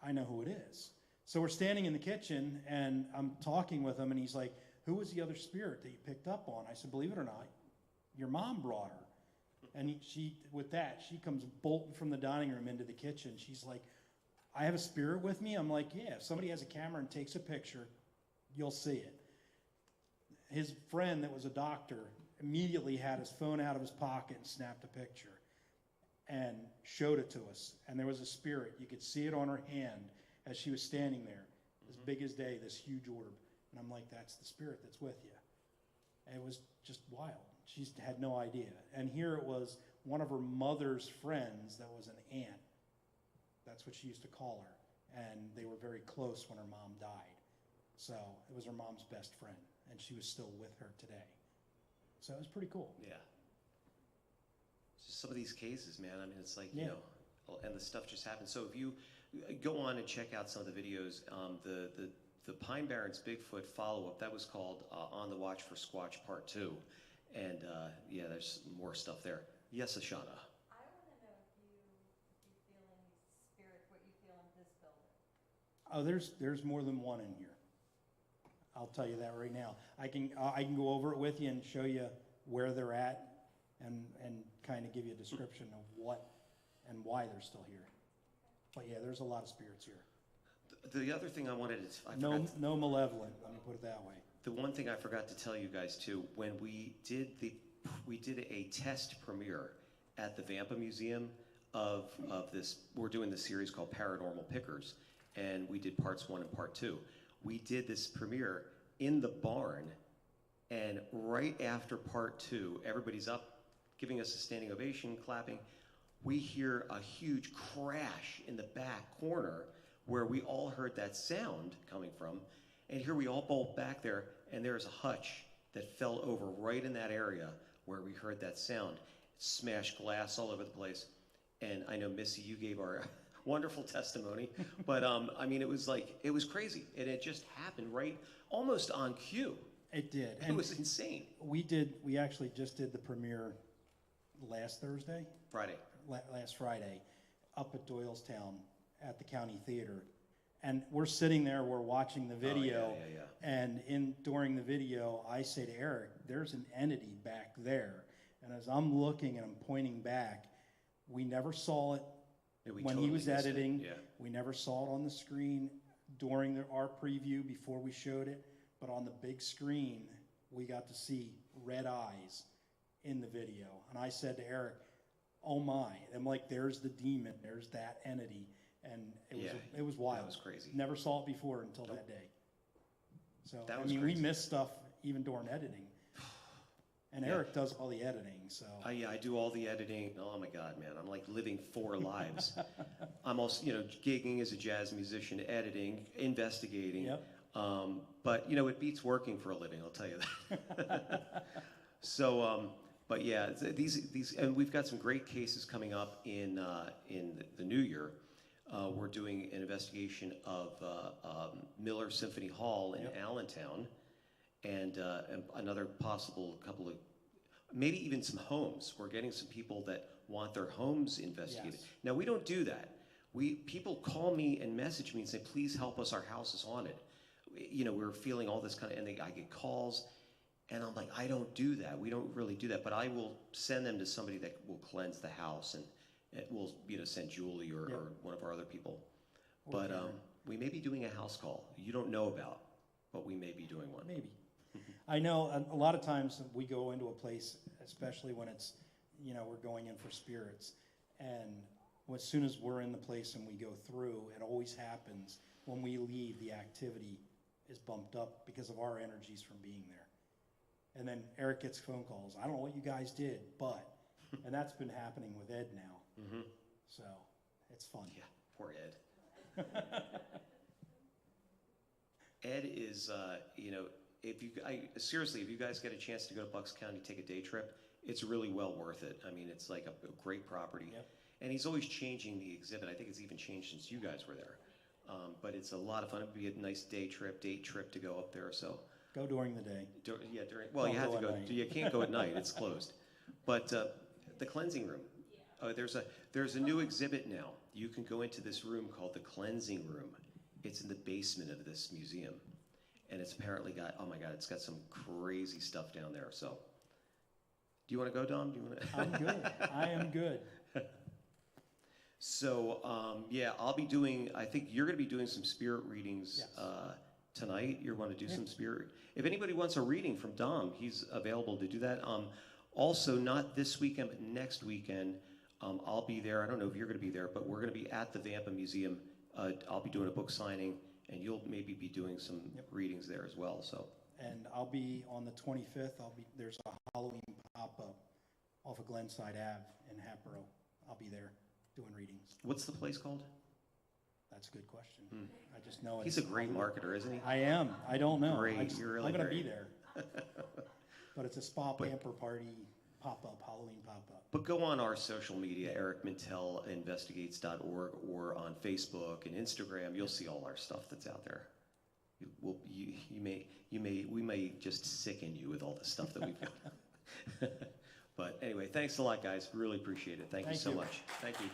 [SPEAKER 2] I know who it is. So we're standing in the kitchen, and I'm talking with him, and he's like, who was the other spirit that you picked up on? I said, believe it or not, your mom brought her. And she comes bolting from the dining room into the kitchen. She's like, I have a spirit with me? I'm like, yeah, if somebody has a camera and takes a picture, you'll see it. His friend that was a doctor immediately had his phone out of his pocket and snapped a picture and showed it to us. And there was a spirit. You could see it on her hand as she was standing there, as big as day, this huge orb. And I'm like, that's the spirit that's with you. And it was just wild. She had no idea. And here it was one of her mother's friends that was an aunt. That's what she used to call her. And they were very close when her mom died. So it was her mom's best friend. And she was still with her today. So it was pretty cool.
[SPEAKER 1] Yeah. Just some of these cases, man, I mean, it's like,
[SPEAKER 2] Yeah.
[SPEAKER 1] And the stuff just happens. So if you go on and check out some of the videos, the Pine Barrens Bigfoot follow-up, that was called On the Watch for Squatch Part 2. And yeah, there's more stuff there. Yes, Ashana.
[SPEAKER 10] I want to know if you feel any spirit, what you feel in this building.
[SPEAKER 2] Oh, there's more than one in here. I'll tell you that right now. I can go over it with you and show you where they're at, and kind of give you a description of what and why they're still here. But yeah, there's a lot of spirits here.
[SPEAKER 1] The other thing I wanted to...
[SPEAKER 2] No malevolent, let me put it that way.
[SPEAKER 1] The one thing I forgot to tell you guys too, when we did a test premiere at the Vampa Museum of this, we're doing this series called Paranormal Pickers, and we did parts 1 and part 2. We did this premiere in the barn, and right after part 2, everybody's up giving us a standing ovation, clapping. We hear a huge crash in the back corner where we all heard that sound coming from, and here we all bolt back there, and there's a hutch that fell over right in that area where we heard that sound. Smashed glass all over the place. And I know, Missy, you gave our wonderful testimony, but I mean, it was crazy. And it just happened right, almost on cue.
[SPEAKER 2] It did.
[SPEAKER 1] It was insane.
[SPEAKER 2] We actually just did the premiere last Thursday?
[SPEAKER 1] Friday.
[SPEAKER 2] Last Friday, up at Doylestown at the County Theater. And we're sitting there, we're watching the video, and during the video, I say to Eric, there's an entity back there. And as I'm looking and I'm pointing back, we never saw it when he was editing.
[SPEAKER 1] Yeah.
[SPEAKER 2] We never saw it on the screen during our preview before we showed it. But on the big screen, we got to see red eyes in the video. And I said to Eric, oh my. I'm like, there's the demon, there's that entity. And it was wild.
[SPEAKER 1] That was crazy.
[SPEAKER 2] Never saw it before until that day. So,
[SPEAKER 1] that
[SPEAKER 2] I
[SPEAKER 1] was
[SPEAKER 2] mean,
[SPEAKER 1] crazy.
[SPEAKER 2] we missed stuff even during editing. And Eric does all the editing, so.
[SPEAKER 1] Yeah, I do all the editing. Oh my God, man, I'm like living 4 lives. I'm also, gigging as a jazz musician, editing, investigating.
[SPEAKER 2] Yep.
[SPEAKER 1] But, it beats working for a living, I'll tell you that. So, but yeah, these, and we've got some great cases coming up in the new year. We're doing an investigation of Miller Symphony Hall in Allentown, and another possible couple of, maybe even some homes. We're getting some people that want their homes investigated.
[SPEAKER 2] Yes.
[SPEAKER 1] Now, we don't do that. People call me and message me and say, please help us, our house is haunted. You know, we're feeling all this kind of, and I get calls, and I'm like, I don't do that. We don't really do that, but I will send them to somebody that will cleanse the house, and it will, you know, send Julie or one of our other people. But we may be doing a house call you don't know about, but we may be doing one.
[SPEAKER 2] Maybe. I know a lot of times we go into a place, especially when it's, you know, we're going in for spirits, and as soon as we're in the place and we go through, it always happens when we leave, the activity is bumped up because of our energies from being there. And then Eric gets phone calls. I don't know what you guys did, but, and that's been happening with Ed now.
[SPEAKER 1] Mm-hmm.
[SPEAKER 2] So it's fun.
[SPEAKER 1] Yeah, poor Ed. Ed is, you know, seriously, if you guys get a chance to go to Bucks County, take a day trip, it's really well worth it. I mean, it's like a great property.
[SPEAKER 2] Yep.
[SPEAKER 1] And he's always changing the exhibit. I think it's even changed since you guys were there. But it's a lot of fun. It would be a nice date trip to go up there. So
[SPEAKER 2] go during the day.
[SPEAKER 1] Well, you have to
[SPEAKER 2] at
[SPEAKER 1] go.
[SPEAKER 2] night.
[SPEAKER 1] You can't go at night. It's closed. But the cleansing room. There's a new exhibit now. You can go into this room called the cleansing room. It's in the basement of this museum, and it's apparently got, oh my God, it's got some crazy stuff down there. So, do you want to go, Dom? Do you want to?
[SPEAKER 2] I'm good. I am good.
[SPEAKER 1] So, yeah, I'll be doing, I think you're going to be doing some spirit readings tonight. You want to do some spirit. If anybody wants a reading from Dom, he's available to do that. Also, not this weekend, but next weekend, I'll be there. I don't know if you're going to be there, but we're going to be at the Vampa Museum. I'll be doing a book signing, and you'll maybe be doing some readings there as well. So.
[SPEAKER 2] And I'll be on the 25th. There's a Halloween pop-up off of Glenside Ave in Hatboro. I'll be there doing readings.
[SPEAKER 1] What's the place called?
[SPEAKER 2] That's a good question. I just know
[SPEAKER 1] He's a great marketer, isn't he?
[SPEAKER 2] I am. I don't know.
[SPEAKER 1] Great. You're really
[SPEAKER 2] I'm going to
[SPEAKER 1] great.
[SPEAKER 2] be there. But it's a spa pamper party pop-up, Halloween pop-up.
[SPEAKER 1] But go on our social media, Eric Mintel Investigates.org, or on Facebook and Instagram. You'll see all our stuff that's out there. We may just sicken you with all the stuff that we've got. But anyway, thanks a lot, guys. Really appreciate it. Thank you so much. Thank you.